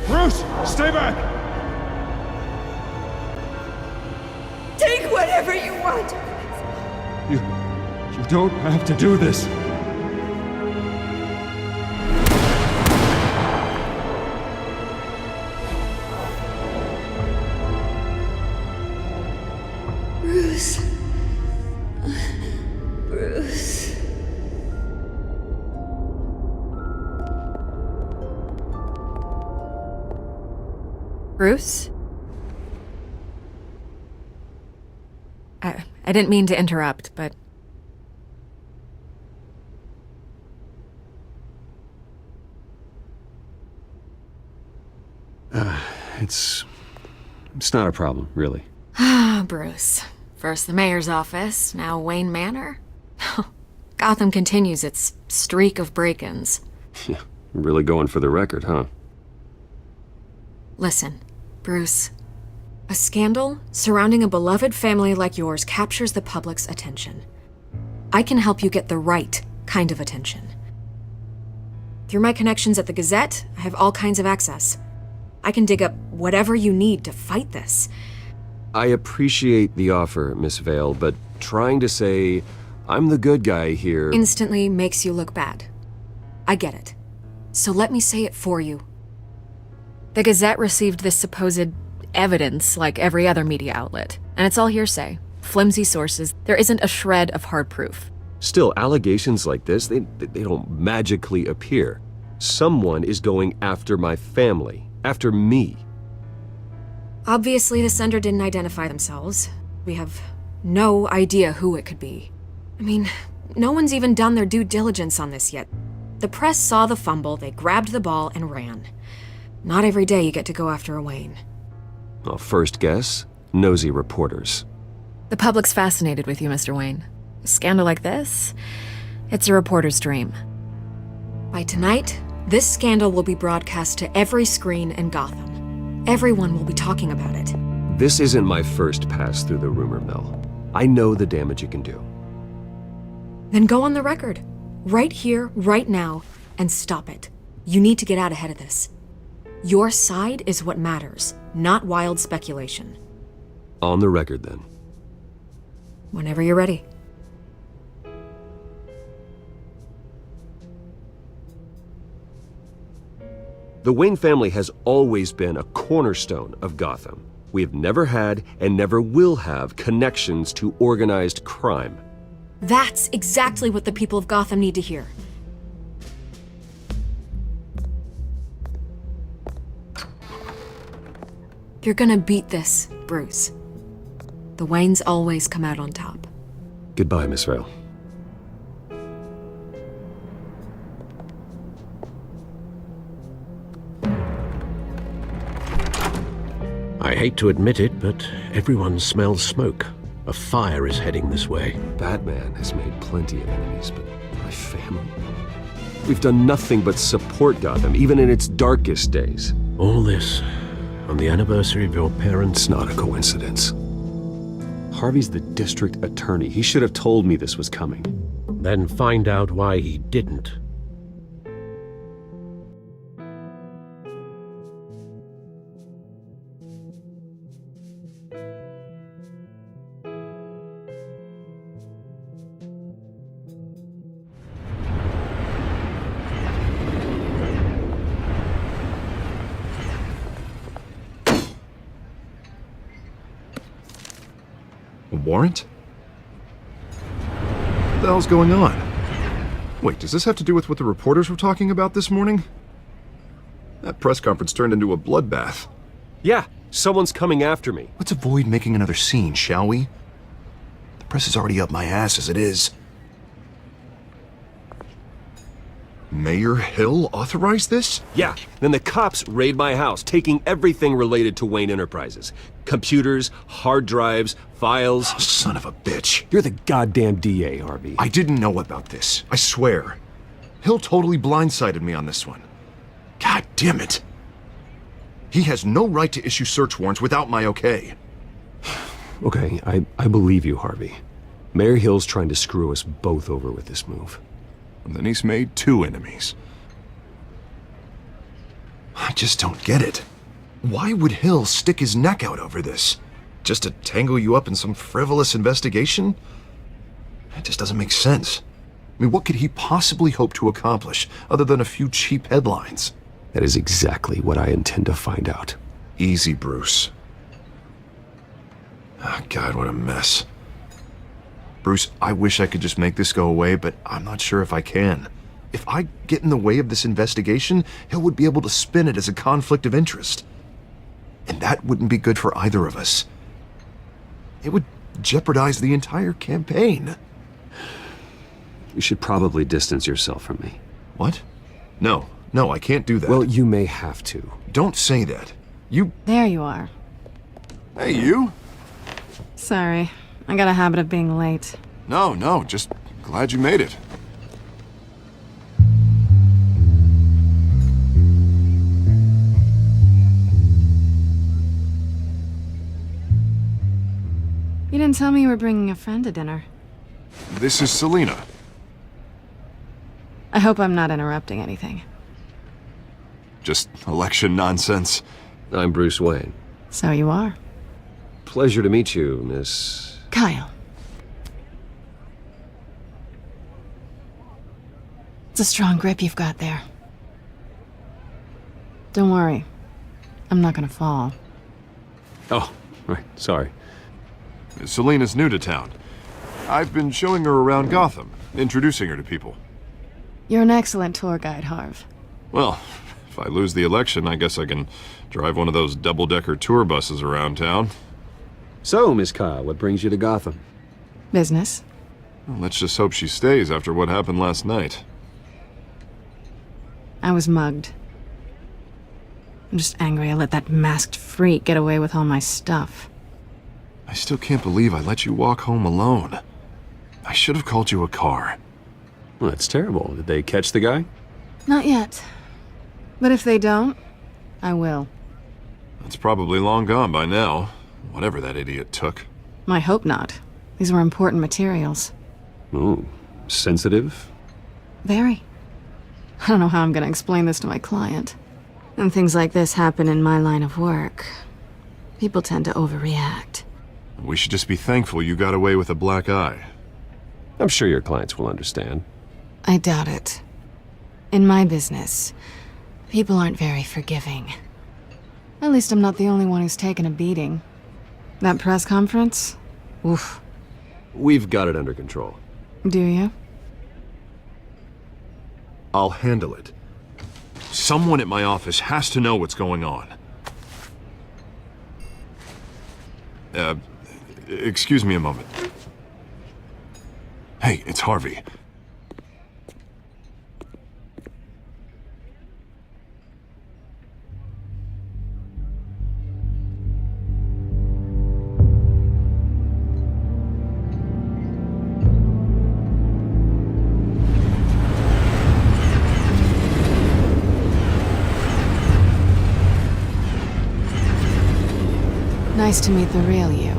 Bruce, stay back! Take whatever you want. You don't have to do this. Bruce. Bruce. Bruce? I didn't mean to interrupt, but... It's not a problem, really. Ah, Bruce. First the mayor's office, now Wayne Manor. Gotham continues its streak of break-ins. Yeah, really going for the record, huh? Listen, Bruce. A scandal surrounding a beloved family like yours captures the public's attention. I can help you get the right kind of attention. Through my connections at the Gazette, I have all kinds of access. I can dig up whatever you need to fight this. I appreciate the offer, Miss Vale, but trying to say I'm the good guy here... Instantly makes you look bad. I get it. So let me say it for you. The Gazette received this supposed evidence like every other media outlet, and it's all hearsay. Flimsy sources. There isn't a shred of hard proof. Still, allegations like this, they don't magically appear. Someone is going after my family. After me. Obviously, the sender didn't identify themselves. We have no idea who it could be. I mean, no one's even done their due diligence on this yet. The press saw the fumble, they grabbed the ball and ran. Not every day you get to go after a Wayne. Well, first guess, nosy reporters. The public's fascinated with you, Mr. Wayne. A scandal like this, it's a reporter's dream. By tonight, this scandal will be broadcast to every screen in Gotham. Everyone will be talking about it. This isn't my first pass through the rumor mill. I know the damage it can do. Then go on the record. Right here, right now, and stop it. You need to get out ahead of this. Your side is what matters, not wild speculation. On the record, then. Whenever you're ready. The Wayne family has always been a cornerstone of Gotham. We have never had and never will have connections to organized crime. That's exactly what the people of Gotham need to hear. You're gonna beat this, Bruce. The Waynes always come out on top. Goodbye, Miss Vale. I hate to admit it, but everyone smells smoke. A fire is heading this way. Batman has made plenty of enemies, but my family... We've done nothing but support Gotham, even in its darkest days. All this on the anniversary of your parents' It's not a coincidence. Harvey's the district attorney. He should have told me this was coming. Then find out why he didn't. A warrant? What the hell's going on? Wait, does this have to do with what the reporters were talking about this morning? That press conference turned into a bloodbath. Yeah, someone's coming after me. Let's avoid making another scene, shall we? The press is already up my ass as it is. Mayor Hill authorized this? Yeah, then the cops raid my house, taking everything related to Wayne Enterprises. Computers, hard drives, files. Oh, son of a bitch. You're the goddamn DA, Harvey. I didn't know about this. I swear. Hill totally blindsided me on this one. God damn it. He has no right to issue search warrants without my okay. Okay, I believe you, Harvey. Mayor Hill's trying to screw us both over with this move. And then he's made 2 enemies. I just don't get it. Why would Hill stick his neck out over this? Just to tangle you up in some frivolous investigation? It just doesn't make sense. I mean, what could he possibly hope to accomplish other than a few cheap headlines? That is exactly what I intend to find out. Easy, Bruce. Oh, God, what a mess. Bruce, I wish I could just make this go away, but I'm not sure if I can. If I get in the way of this investigation, Hill would be able to spin it as a conflict of interest. And that wouldn't be good for either of us. It would jeopardize the entire campaign. You should probably distance yourself from me. What? No, I can't do that. Well, you may have to. Don't say that. You... There you are. Hey, you? Sorry, I got a habit of being late. No, just glad you made it. You didn't tell me you were bringing a friend to dinner. This is Selina. I hope I'm not interrupting anything. Just election nonsense. I'm Bruce Wayne. So you are. Pleasure to meet you, Miss... Kyle. It's a strong grip you've got there. Don't worry. I'm not gonna fall. Oh, right, sorry. Selina's new to town. I've been showing her around Gotham, introducing her to people. You're an excellent tour guide, Harv. Well, if I lose the election, I guess I can drive one of those double-decker tour buses around town. So, Miss Kyle, what brings you to Gotham? Business. Well, let's just hope she stays after what happened last night. I was mugged. I'm just angry I let that masked freak get away with all my stuff. I still can't believe I let you walk home alone. I should have called you a car. Well, that's terrible. Did they catch the guy? Not yet. But if they don't, I will. It's probably long gone by now, whatever that idiot took. I hope not. These were important materials. Ooh, sensitive? Very. I don't know how I'm gonna explain this to my client. And things like this happen in my line of work. People tend to overreact. We should just be thankful you got away with a black eye. I'm sure your clients will understand. I doubt it. In my business, people aren't very forgiving. At least I'm not the only one who's taken a beating. That press conference? Oof. We've got it under control. Do you? I'll handle it. Someone at my office has to know what's going on. Excuse me a moment. Hey, it's Harvey. Nice to meet the real you.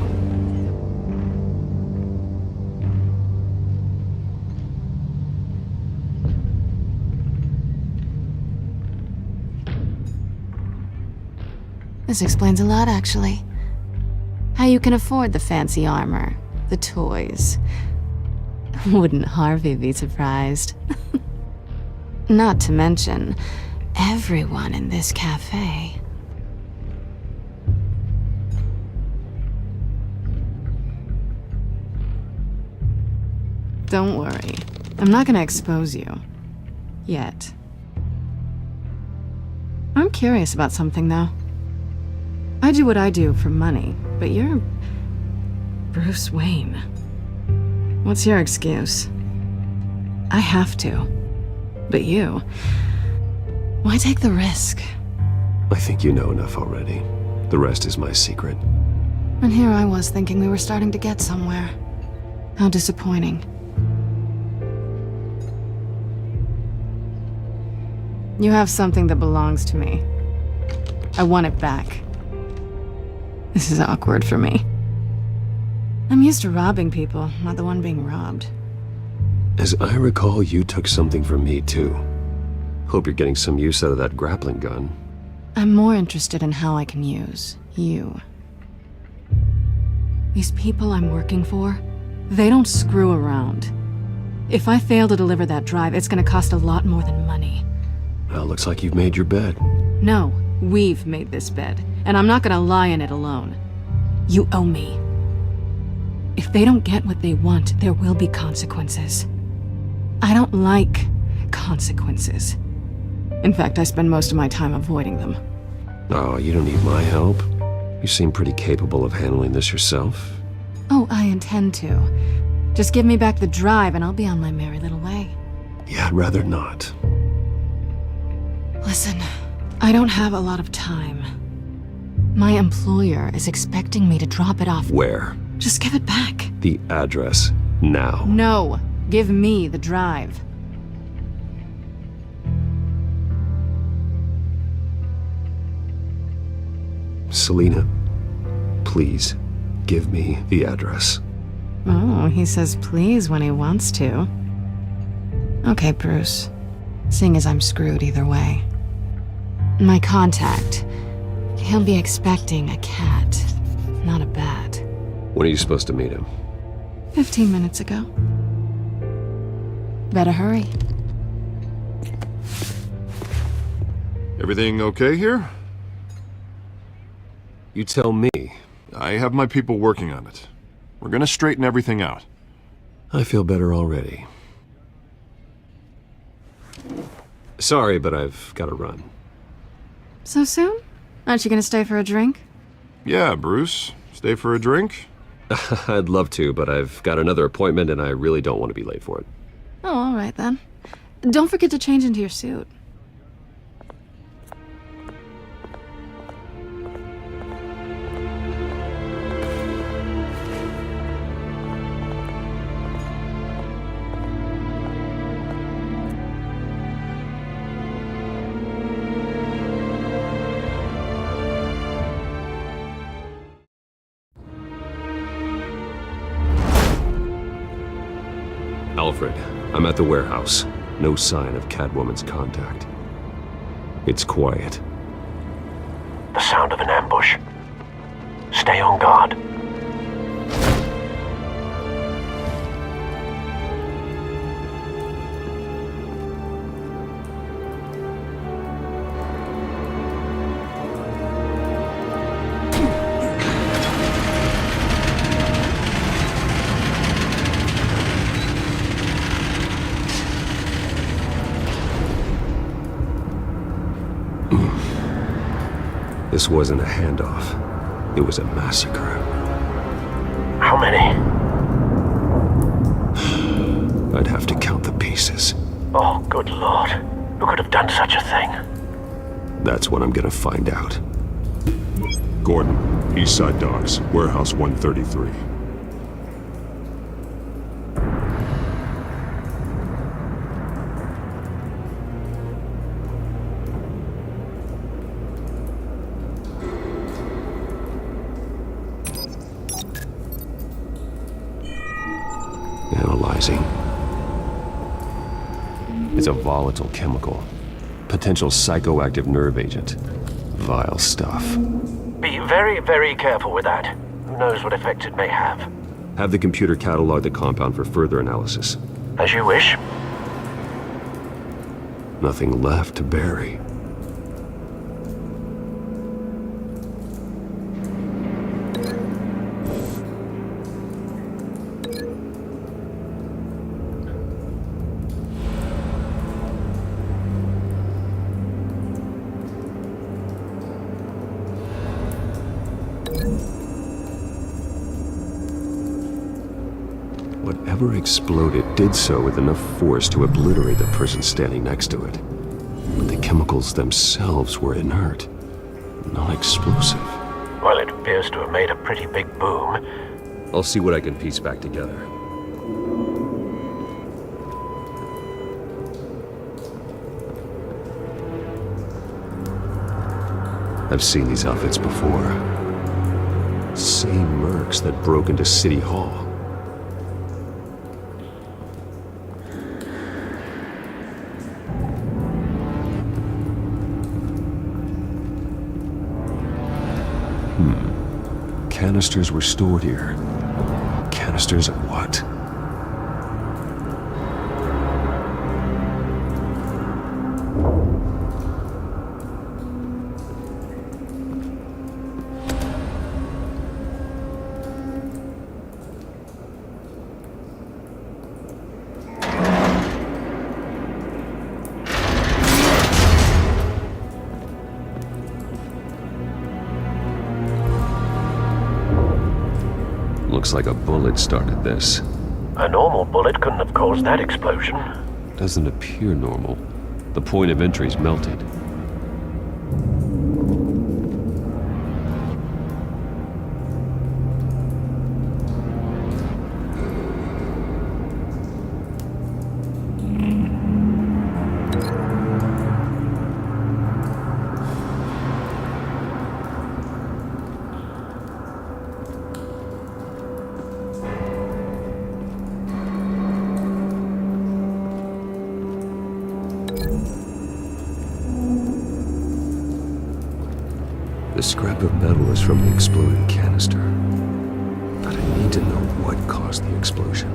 This explains a lot, actually. How you can afford the fancy armor, the toys. Wouldn't Harvey be surprised? Not to mention, everyone in this cafe. Don't worry. I'm not gonna expose you. Yet. I'm curious about something, though. I do what I do for money, but you're... Bruce Wayne. What's your excuse? I have to. But you... Why take the risk? I think you know enough already. The rest is my secret. And here I was thinking we were starting to get somewhere. How disappointing. You have something that belongs to me. I want it back. This is awkward for me. I'm used to robbing people, not the one being robbed. As I recall, you took something from me, too. Hope you're getting some use out of that grappling gun. I'm more interested in how I can use you. These people I'm working for, they don't screw around. If I fail to deliver that drive, it's gonna cost a lot more than money. Well, looks like you've made your bed. No, we've made this bed, and I'm not gonna lie in it alone. You owe me. If they don't get what they want, there will be consequences. I don't like consequences. In fact, I spend most of my time avoiding them. Oh, you don't need my help. You seem pretty capable of handling this yourself. Oh, I intend to. Just give me back the drive and I'll be on my merry little way. Yeah, I'd rather not. Listen, I don't have a lot of time. My employer is expecting me to drop it off. Where? Just give it back. The address, now. No, give me the drive. Selina, please, give me the address. Oh, he says please when he wants to. Okay, Bruce. Seeing as I'm screwed either way. My contact. He'll be expecting a cat, not a bat. When are you supposed to meet him? 15 minutes ago. Better hurry. Everything okay here? You tell me. I have my people working on it. We're gonna straighten everything out. I feel better already. Sorry, but I've got to run. So soon? Aren't you gonna stay for a drink? Yeah, Bruce. Stay for a drink? I'd love to, but I've got another appointment and I really don't want to be late for it. Oh, all right then. Don't forget to change into your suit. Alfred, I'm at the warehouse. No sign of Catwoman's contact. It's quiet. The sound of an ambush. Stay on guard. This wasn't a handoff. It was a massacre. How many? I'd have to count the pieces. Oh, good lord. Who could have done such a thing? That's what I'm gonna find out. Gordon, Eastside Docks, Warehouse 133. Analyzing. It's a volatile chemical. Potential psychoactive nerve agent. Vile stuff. Be very, very careful with that. Who knows what effect it may have. Have the computer catalog the compound for further analysis. As you wish. Nothing left to bury. Whatever exploded did so with enough force to obliterate the person standing next to it. But the chemicals themselves were inert, non-explosive. Well, it appears to have made a pretty big boom. I'll see what I can piece back together. I've seen these outfits before. Same mercs that broke into City Hall. Canisters were stored here. Canisters of what? looks like a bullet started this. A normal bullet couldn't have caused that explosion. Doesn't appear normal. The point of entry's melted. The scrap of metal is from the exploded canister. But I need to know what caused the explosion.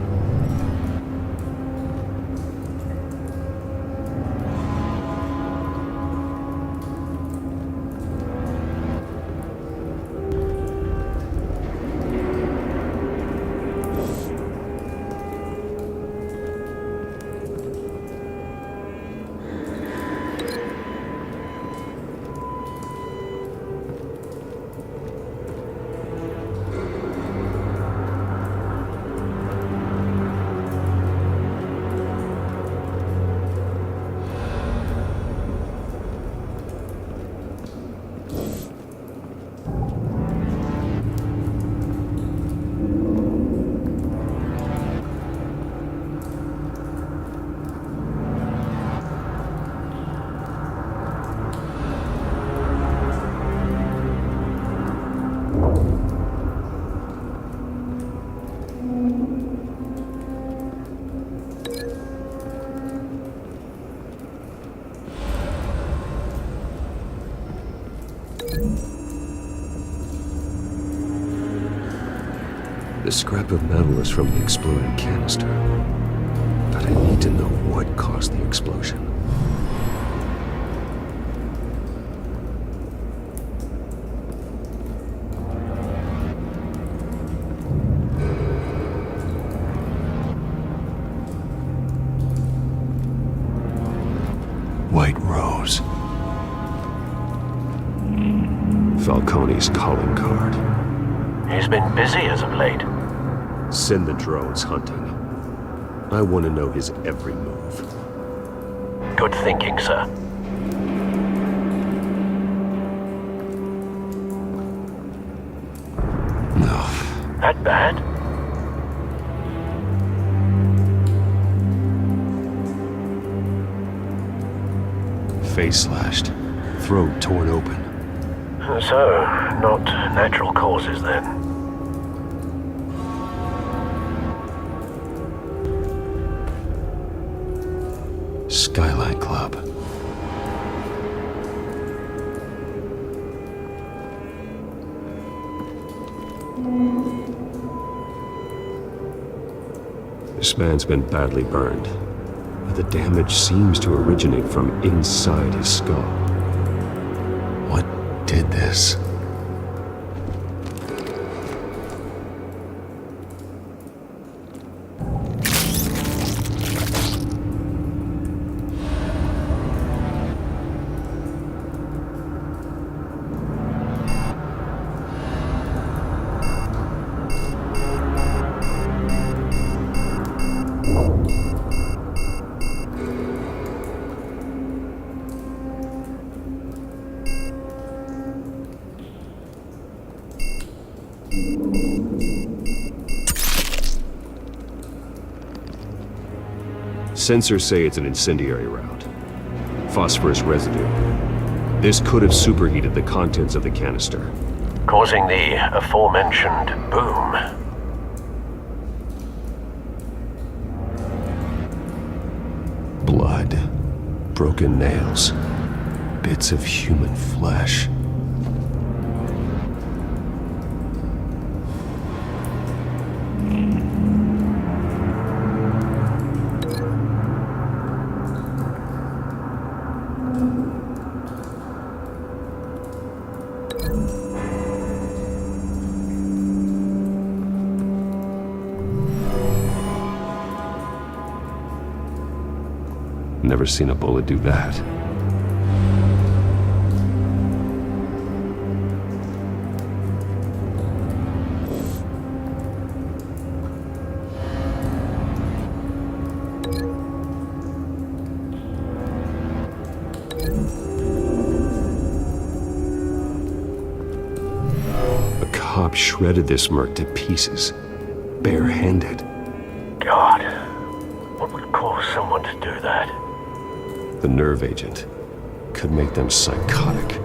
The scrap of metal is from the exploded canister. But I need to know what caused the explosion. White Rose. Falcone's calling card. He's been busy as of late. Send the drones hunting. I want to know his every move. Good thinking, sir. No. That bad? Face slashed. Throat torn open. So, not natural causes then. Skyline Club. This man's been badly burned, but the damage seems to originate from inside his skull. What did this? Sensors say it's an incendiary round. Phosphorus residue. This could have superheated the contents of the canister, causing the aforementioned boom. Blood. Broken nails. Bits of human flesh. Never seen a bullet do that. A cop shredded this merc to pieces, barehanded. God, what would cause someone to do that? The nerve agent could make them psychotic.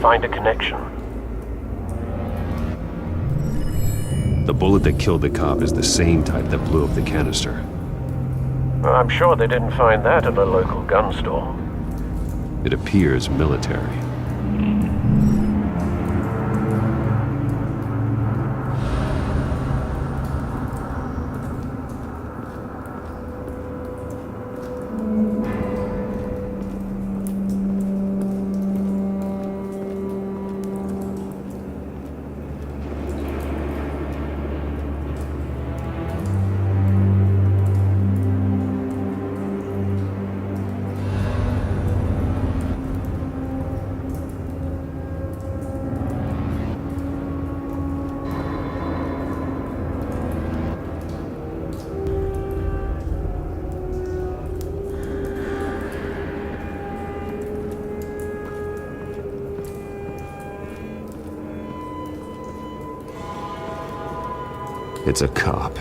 Find a connection. The bullet that killed the cop is the same type that blew up the canister. I'm sure they didn't find that at a local gun store. It appears military. It's a cop.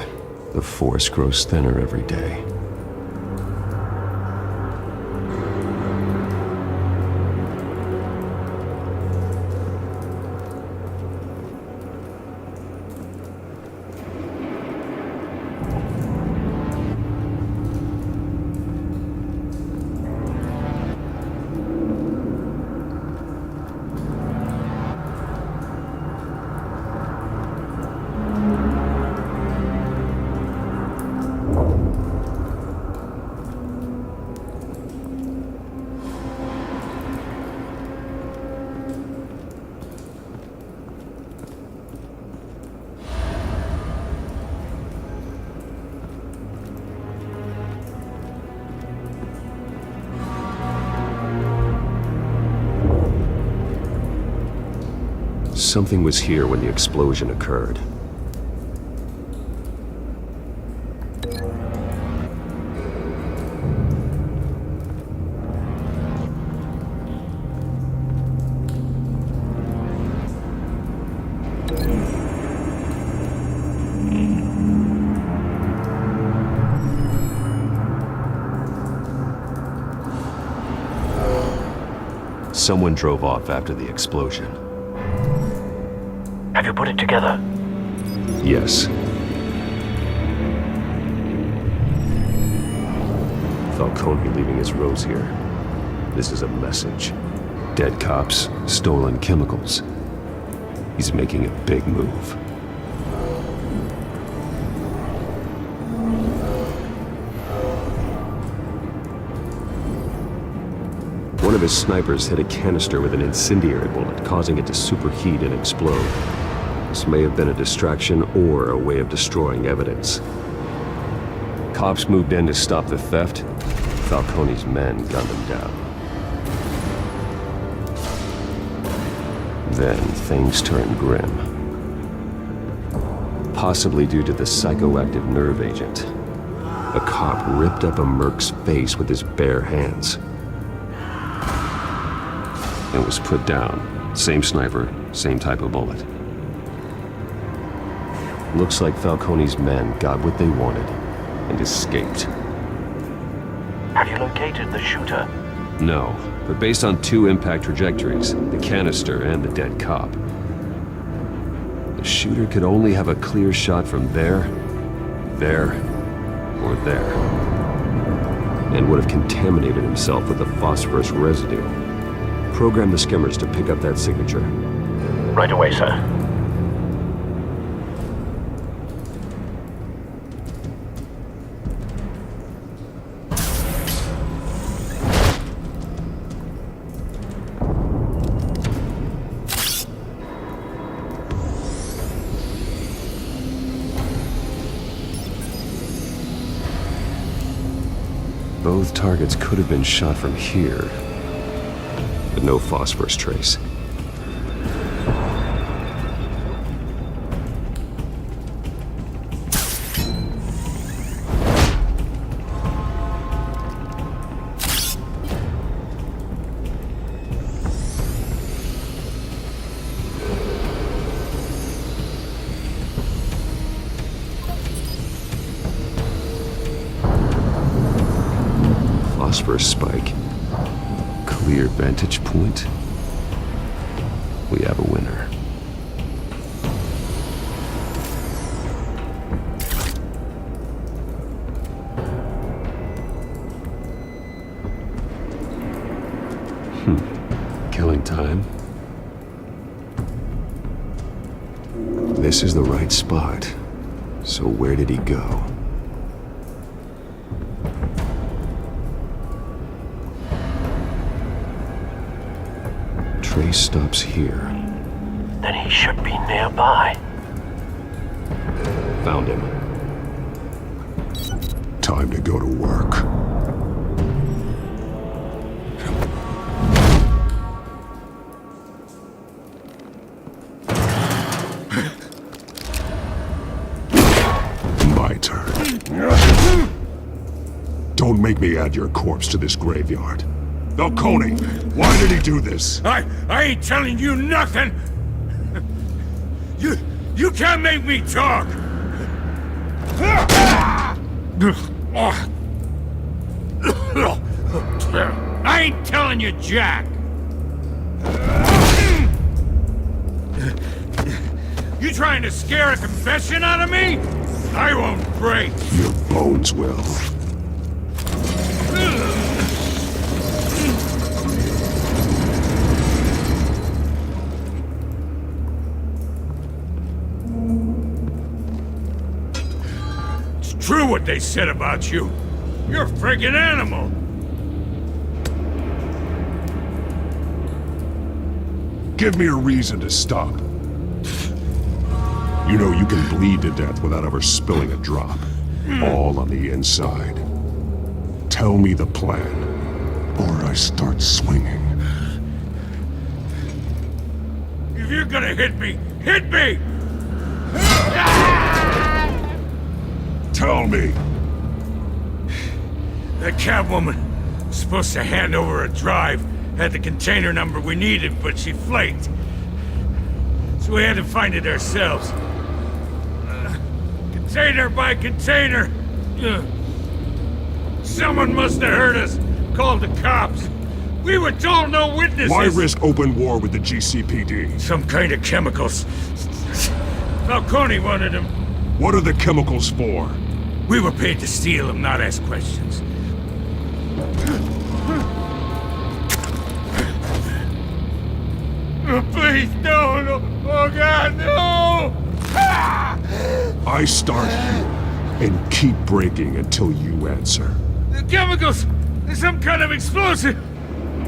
The force grows thinner every day. Something was here when the explosion occurred. Someone drove off after the explosion. Have you put it together? Yes. Falcone leaving his rose here. This is a message. Dead cops, stolen chemicals. He's making a big move. One of his snipers hit a canister with an incendiary bullet, causing it to superheat and explode. This may have been a distraction or a way of destroying evidence. Cops moved in to stop the theft. Falcone's men gunned him down. Then things turned grim. Possibly due to the psychoactive nerve agent. A cop ripped up a merc's face with his bare hands. And was put down. Same sniper, same type of bullet. Looks like Falcone's men got what they wanted and escaped. Have you located the shooter? No, but based on two impact trajectories, the canister and the dead cop, The shooter could only have a clear shot from there, or there, and would have contaminated himself with the phosphorus residue. Program the skimmers to pick up that signature. Right away, sir. Both targets could have been shot from here, but no phosphorus trace. Phosphorus spike. Clear vantage point. We have a winner. Killing time. This is the right spot. So where did he go? Trace stops here. Then he should be nearby. Found him. Time to go to work. My turn. Don't make me add your corpse to this graveyard. Falcone, why did he do this? I ain't telling you nothing! You can't make me talk! I ain't telling you jack! You trying to scare a confession out of me? I won't break! Your bones will. True what they said about you. You're a friggin' animal. Give me a reason to stop. You know you can bleed to death without ever spilling a drop. All on the inside. Tell me the plan, or I start swinging. If you're gonna hit me, hit me! Tell me! That Catwoman was supposed to hand over a drive, had the container number we needed, but she flaked. So we had to find it ourselves. Container by container. Someone must have heard us, called the cops. We were told no witnesses. Why risk open war with the GCPD? Some kind of chemicals. Falcone wanted them. What are the chemicals for? We were paid to steal them, not ask questions. Please, no! Oh God, no! I start here and keep breaking until you answer. The chemicals! There's some kind of explosive!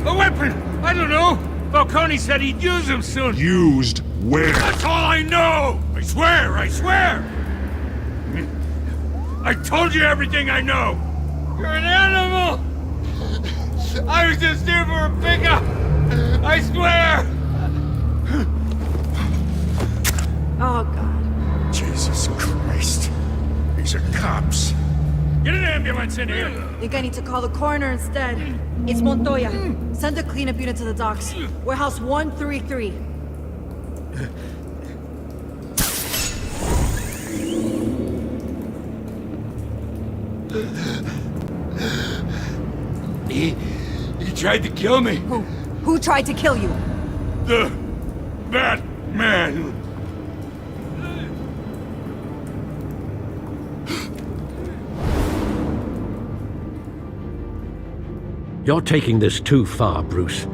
A weapon! I don't know! Falcone said he'd use them soon! Used where? That's all I know! I swear! I swear! I told you everything I know! You're an animal! I was just here for a pickup! I swear! Oh, God. Jesus Christ. These are cops. Get an ambulance in here! Think I need to call the coroner instead. It's Montoya. Send a cleanup unit to the docks. Warehouse 133. He tried to kill me. Who tried to kill you? The Batman. You're taking this too far, Bruce.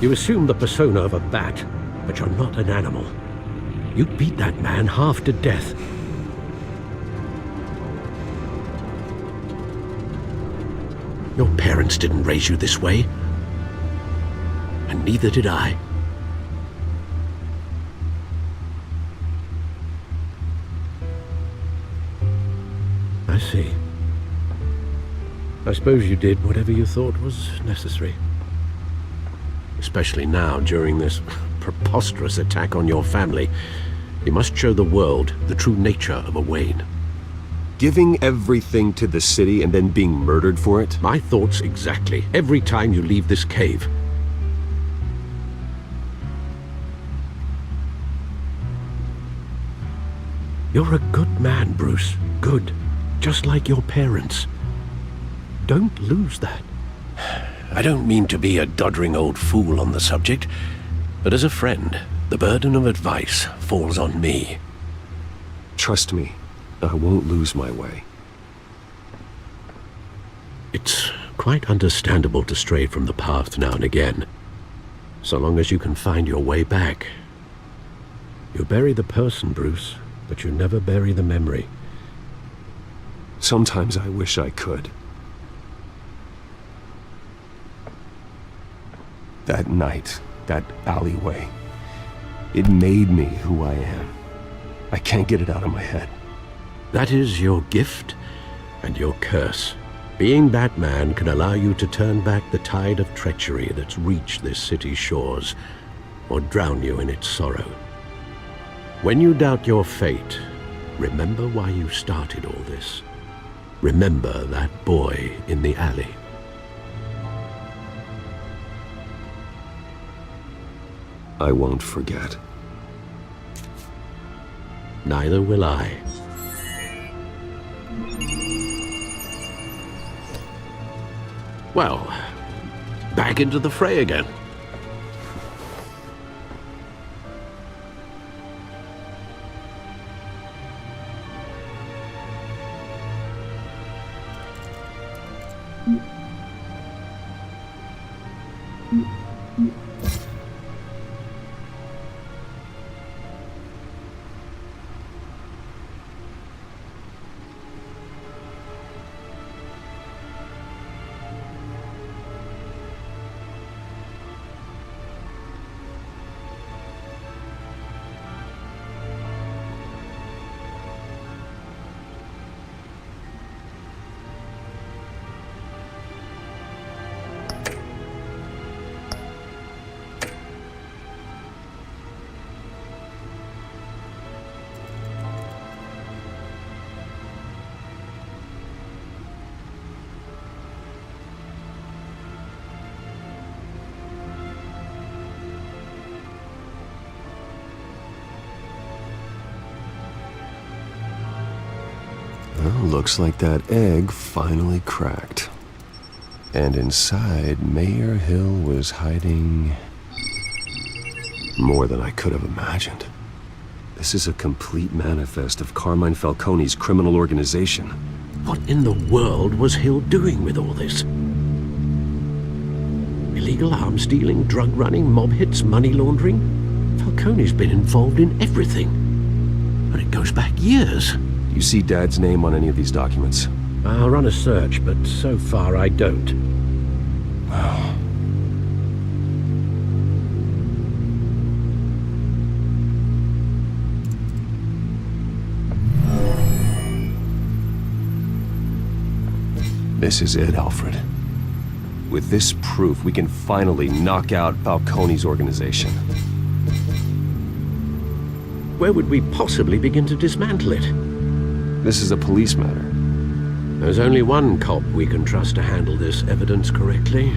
You assume the persona of a bat, but you're not an animal. You beat that man half to death. Your parents didn't raise you this way. And neither did I. I see. I suppose you did whatever you thought was necessary. Especially now, during this preposterous attack on your family. You must show the world the true nature of a Wayne. Giving everything to the city and then being murdered for it? My thoughts exactly. Every time you leave this cave. You're a good man, Bruce. Good. Just like your parents. Don't lose that. I don't mean to be a doddering old fool on the subject, but as a friend, the burden of advice falls on me. Trust me, I won't lose my way. It's quite understandable to stray from the path now and again, so long as you can find your way back. You bury the person, Bruce, but you never bury the memory. Sometimes I wish I could. That night, that alleyway, it made me who I am. I can't get it out of my head. That is your gift and your curse. Being Batman can allow you to turn back the tide of treachery that's reached this city's shores, or drown you in its sorrow. When you doubt your fate, remember why you started all this. Remember that boy in the alley. I won't forget. Neither will I. Well, back into the fray again. Well, looks like that egg finally cracked. And inside, Mayor Hill was hiding more than I could have imagined. This is a complete manifest of Carmine Falcone's criminal organization. What in the world was Hill doing with all this? Illegal arms dealing, drug running, mob hits, money laundering? Falcone's been involved in everything. And it goes back years. You see Dad's name on any of these documents? I'll run a search, but so far I don't. Wow. This is it, Alfred. With this proof, we can finally knock out Falcone's organization. Where would we possibly begin to dismantle it? This is a police matter. There's only one cop we can trust to handle this evidence correctly.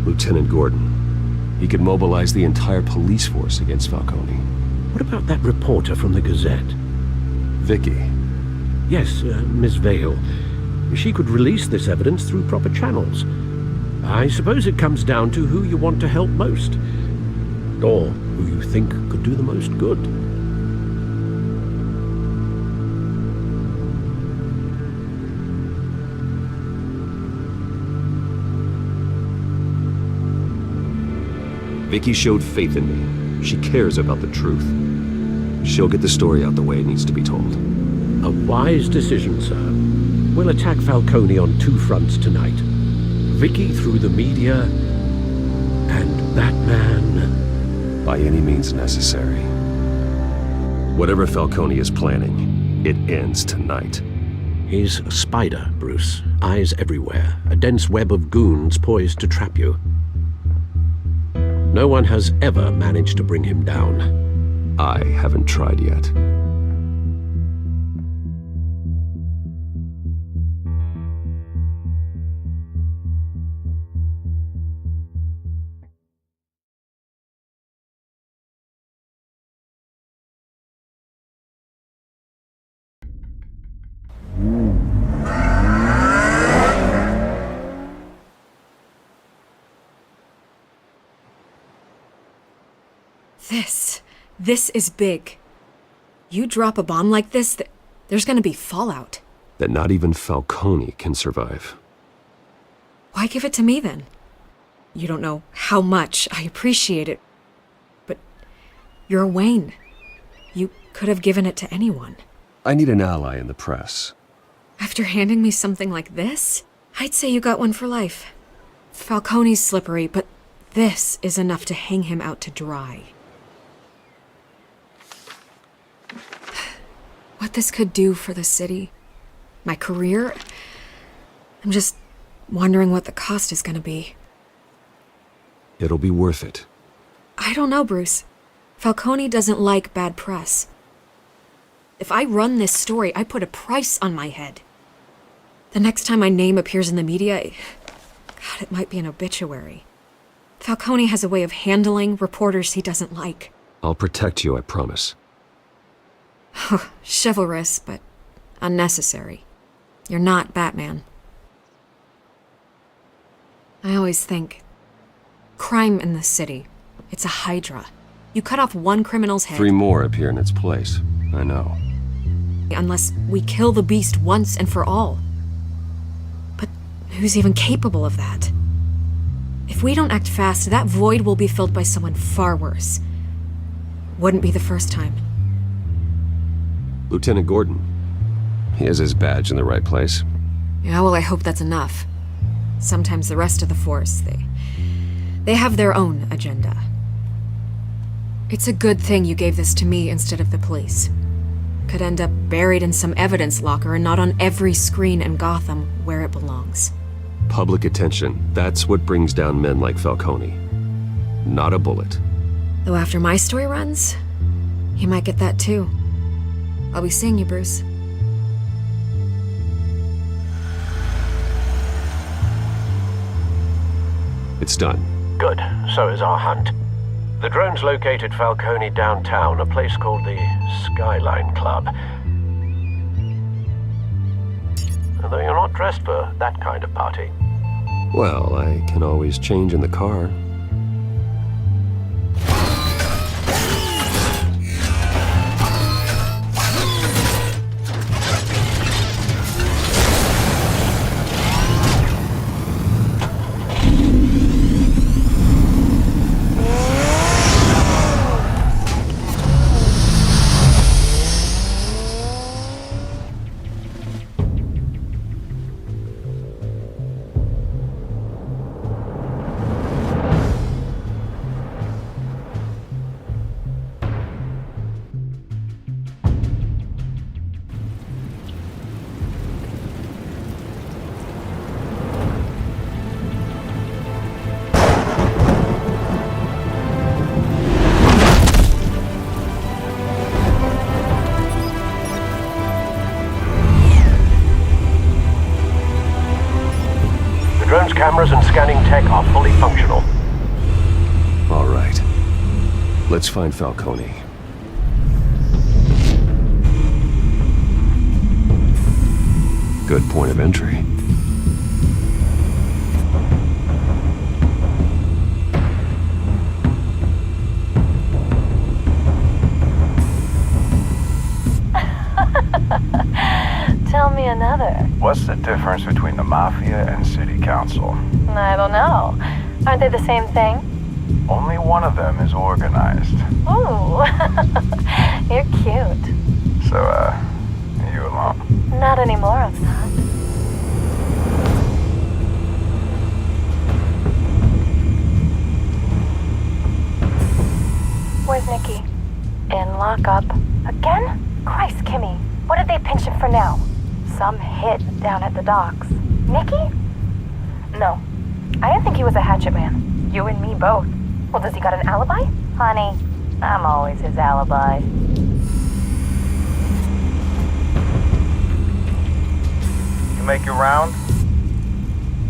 Lieutenant Gordon. He could mobilize the entire police force against Falcone. What about that reporter from the Gazette? Vicky. Yes, Miss Vale. She could release this evidence through proper channels. I suppose it comes down to who you want to help most. Or who you think could do the most good. Vicky showed faith in me. She cares about the truth. She'll get the story out the way it needs to be told. A wise decision, sir. We'll attack Falcone on 2 fronts tonight. Vicky through the media, and Batman... by any means necessary. Whatever Falcone is planning, it ends tonight. He's a spider, Bruce. Eyes everywhere. A dense web of goons poised to trap you. No one has ever managed to bring him down. I haven't tried yet. This is big. You drop a bomb like this, there's gonna be fallout. That not even Falcone can survive. Why give it to me then? You don't know how much I appreciate it. But you're Wayne. You could have given it to anyone. I need an ally in the press. After handing me something like this, I'd say you got one for life. Falcone's slippery, but this is enough to hang him out to dry. What this could do for the city, my career, I'm just wondering what the cost is gonna be. It'll be worth it. I don't know, Bruce. Falcone doesn't like bad press. If I run this story, I put a price on my head. The next time my name appears in the media, God, it might be an obituary. Falcone has a way of handling reporters he doesn't like. I'll protect you, I promise. Chivalrous, but unnecessary. You're not Batman. I always think, crime in the city, it's a hydra. You cut off one criminal's head... 3 more appear in its place. I know. Unless we kill the beast once and for all. But who's even capable of that? If we don't act fast, that void will be filled by someone far worse. Wouldn't be the first time. Lieutenant Gordon. He has his badge in the right place. Yeah, well, I hope that's enough. Sometimes the rest of the force, they have their own agenda. It's a good thing you gave this to me instead of the police. Could end up buried in some evidence locker and not on every screen in Gotham where it belongs. Public attention, that's what brings down men like Falcone. Not a bullet. Though after my story runs, he might get that too. I'll be seeing you, Bruce. It's done. Good. So is our hunt. The drones located Falcone downtown, a place called the Skyline Club. Although you're not dressed for that kind of party. Well, I can always change in the car. Drone's cameras and scanning tech are fully functional. All Let's find Falcone. Good point of entry. Tell me another. What's the difference between the Mafia and City Council? I don't know. Aren't they the same thing? Only one of them is organized. Ooh, you're cute. So, you alone? Not anymore, I'm not. Where's Nikki? In lockup. Again? Christ, Kimmy. What did they pinch him for now? Some hit down at the docks. Nikki? No. I didn't think he was a hatchet man. You and me both. Well, does he got an alibi? Honey, I'm always his alibi. You make your round?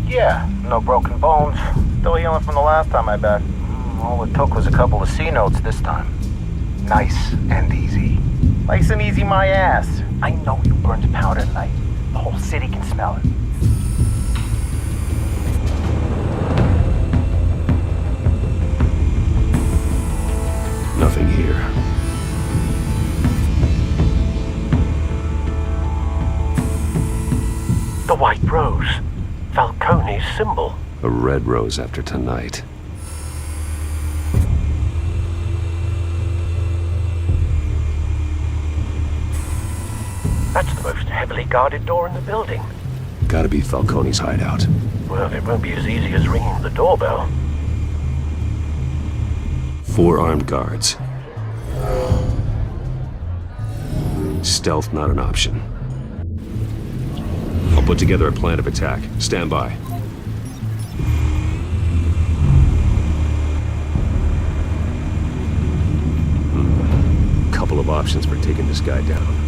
Yeah, no broken bones. Still healing from the last time, I bet. All it took was a couple of C notes this time. Nice and easy. Nice and easy my ass. I know you burned powder tonight. The whole city can smell it. Nothing here. The white rose. Falcone's symbol. A red rose after tonight. That's the most heavily guarded door in the building. Gotta be Falcone's hideout. Well, it won't be as easy as ringing the doorbell. 4 armed guards. Stealth not an option. I'll put together a plan of attack. Stand by. Couple of options for taking this guy down.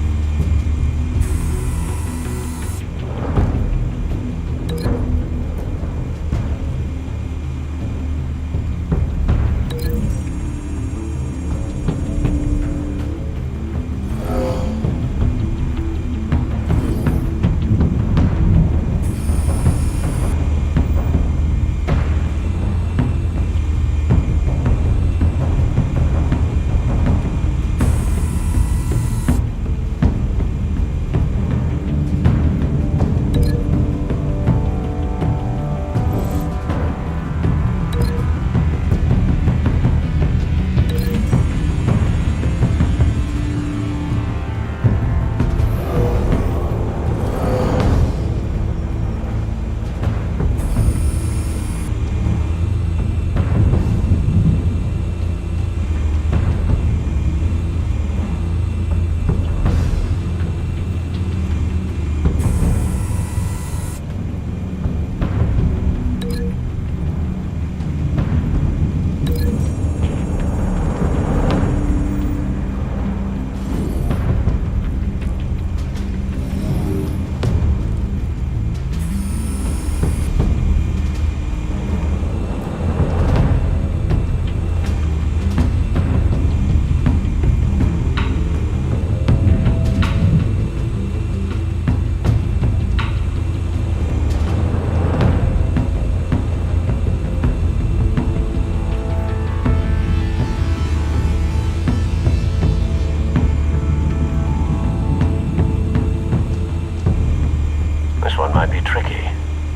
This one might be tricky.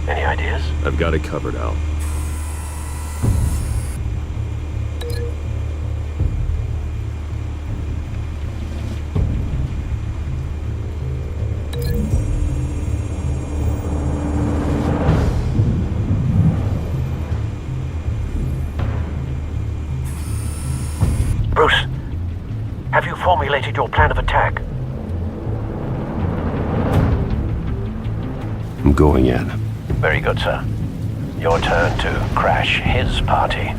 Any ideas? I've got it covered, Al. Bruce, have you formulated your plan of attack? I'm going in. Very good, sir. Your turn to crash his party.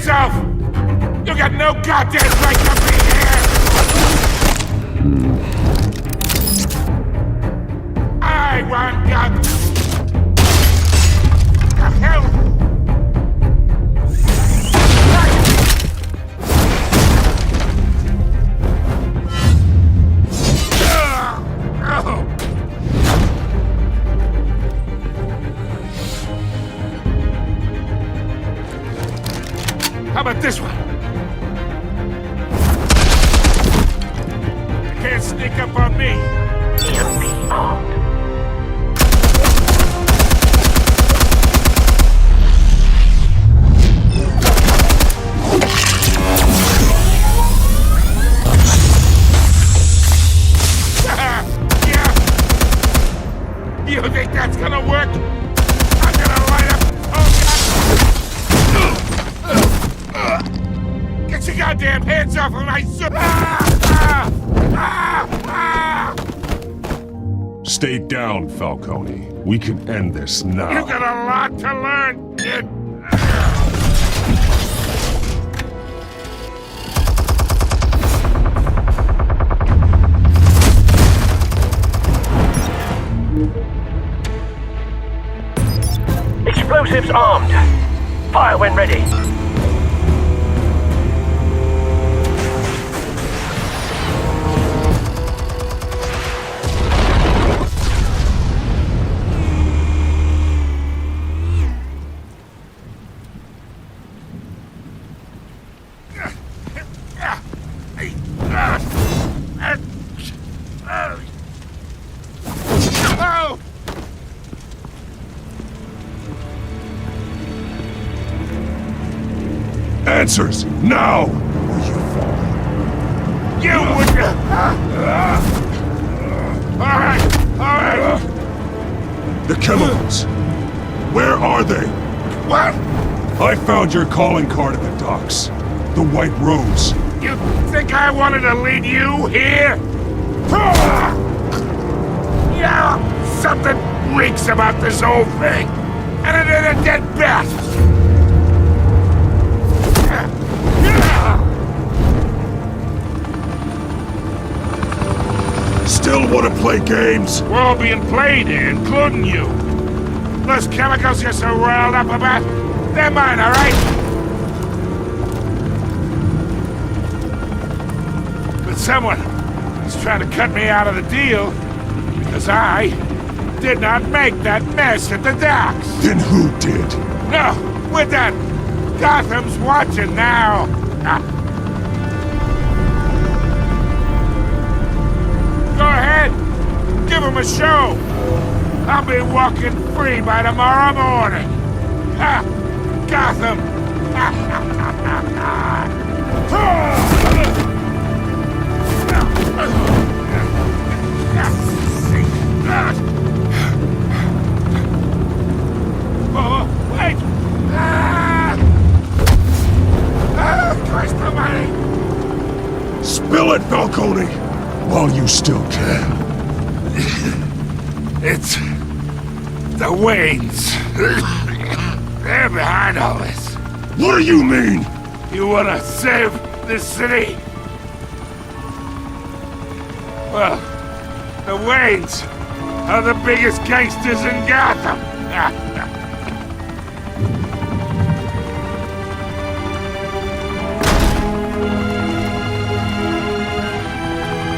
yourself! You got no goddamn right to be here! I want God. The hell? How about this one? You can't sneak up on me. Enemy armed. Yeah. You think that's gonna work? I'm gonna light up. Oh, get your goddamn hands off of my suit! Stay down, Falcone. We can end this now. You got a lot to learn, kid. Explosives armed. Fire when ready. Oh! Answers, now! Or you fall. You wouldn't! Alright! The chemicals. Where are they? What? I found your calling card at the docks. The White Rose. You think I wanted to lead you here? Yeah, something reeks about this whole thing. And it ain't a dead bat. Still want to play games? We're all being played here, including you. Those chemicals you're so riled up about, they're mine, all right? But someone is trying to cut me out of the deal because I did not make that mess at the docks. Then who did? No, we're done. Gotham's watching now. Go ahead. Give him a show. I'll be walking free by tomorrow morning. Ha! Gotham! Oh, wait! Christ almighty! Spill it, Falcone! While you still can. It's the Waynes. They're behind all this. What do you mean? You want to save this city? Well, the Waynes are the biggest gangsters in Gotham.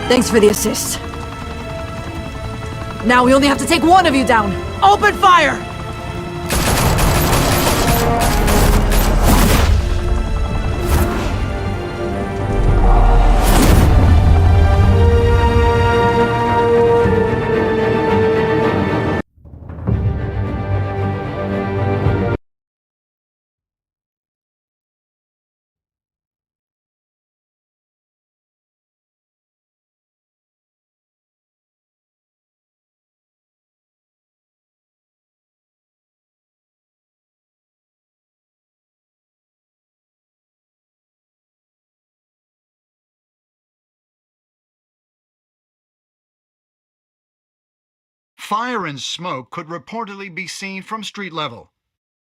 Thanks for the assist. Now we only have to take one of you down. Open fire! Fire and smoke could reportedly be seen from street level.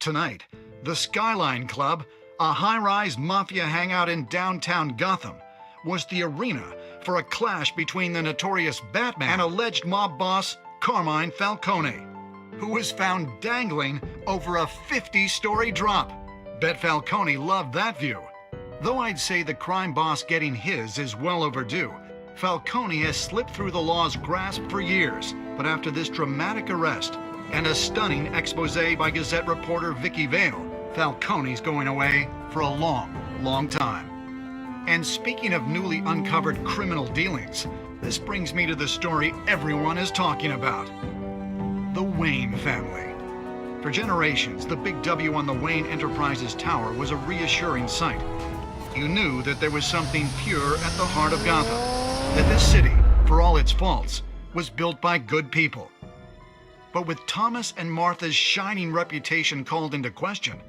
Tonight, the Skyline Club, a high-rise mafia hangout in downtown Gotham, was the arena for a clash between the notorious Batman and alleged mob boss Carmine Falcone, who was found dangling over a 50-story drop. Bet Falcone loved that view. Though I'd say the crime boss getting his is well overdue, Falcone has slipped through the law's grasp for years. But after this dramatic arrest and a stunning expose by Gazette reporter Vicky Vale, Falcone's going away for a long, long time. And speaking of newly uncovered criminal dealings, this brings me to the story everyone is talking about. The Wayne family. For generations, the big W on the Wayne Enterprises Tower was a reassuring sight. You knew that there was something pure at the heart of Gotham, that this city, for all its faults, was built by good people. But with Thomas and Martha's shining reputation called into question,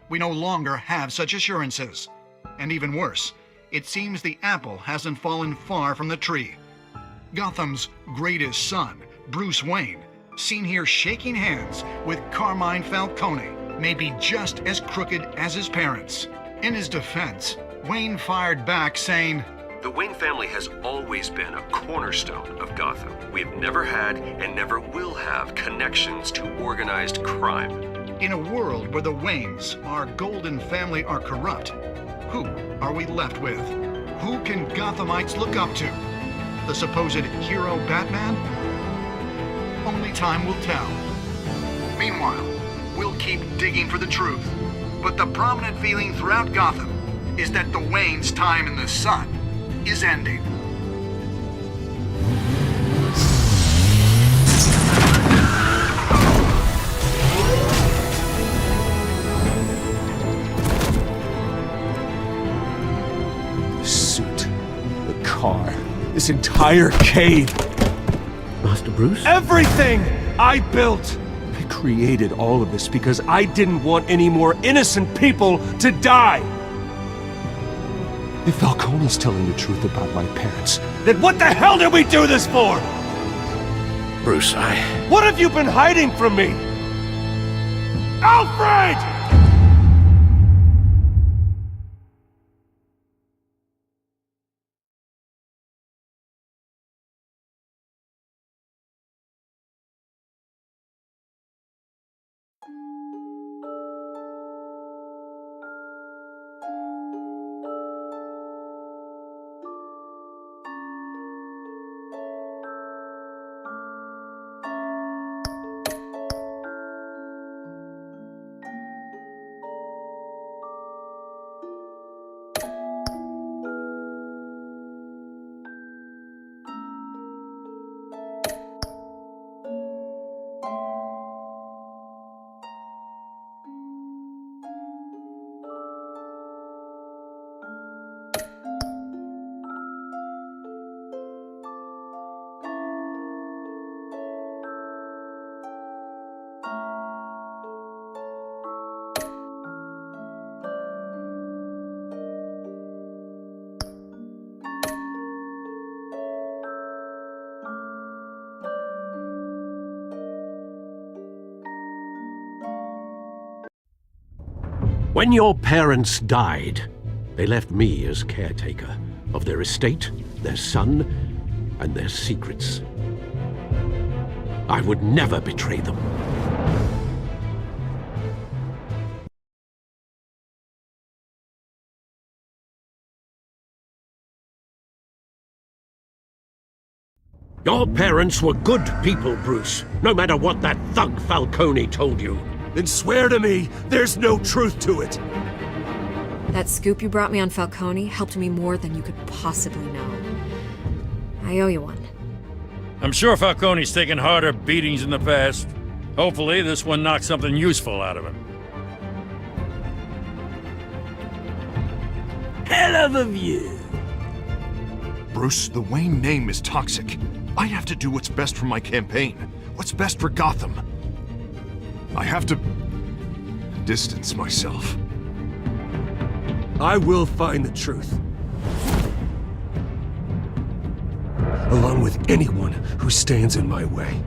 we no longer have such assurances. And even worse, it seems the apple hasn't fallen far from the tree. Gotham's greatest son, Bruce Wayne, seen here shaking hands with Carmine Falcone, may be just as crooked as his parents. In his defense, Wayne fired back saying, "The Wayne family has always been a cornerstone of Gotham. We have never had and never will have connections to organized crime." In a world where the Waynes, our golden family, are corrupt, who are we left with? Who can Gothamites look up to? The supposed hero Batman? Only time will tell. Meanwhile, we'll keep digging for the truth. But the prominent feeling throughout Gotham is that the Waynes' time in the sun is ending. The suit, the car, this entire cave. Master Bruce? Everything I built! I created all of this because I didn't want any more innocent people to die! If Falcone's telling the truth about my parents, then what the hell did we do this for? Bruce, What have you been hiding from me? Alfred! when your parents died, they left me as caretaker of their estate, their son, and their secrets. I would never betray them. Your parents were good people, Bruce, no matter what that thug Falcone told you. Then swear to me there's no truth to it. That scoop you brought me on Falcone helped me more than you could possibly know. I owe you one. I'm sure Falcone's taken harder beatings in the past. Hopefully this one knocks something useful out of him. Hell of a view. Bruce, the Wayne name is toxic. I have to do what's best for my campaign. What's best for Gotham. I have to distance myself. I will find the truth. Along with anyone who stands in my way.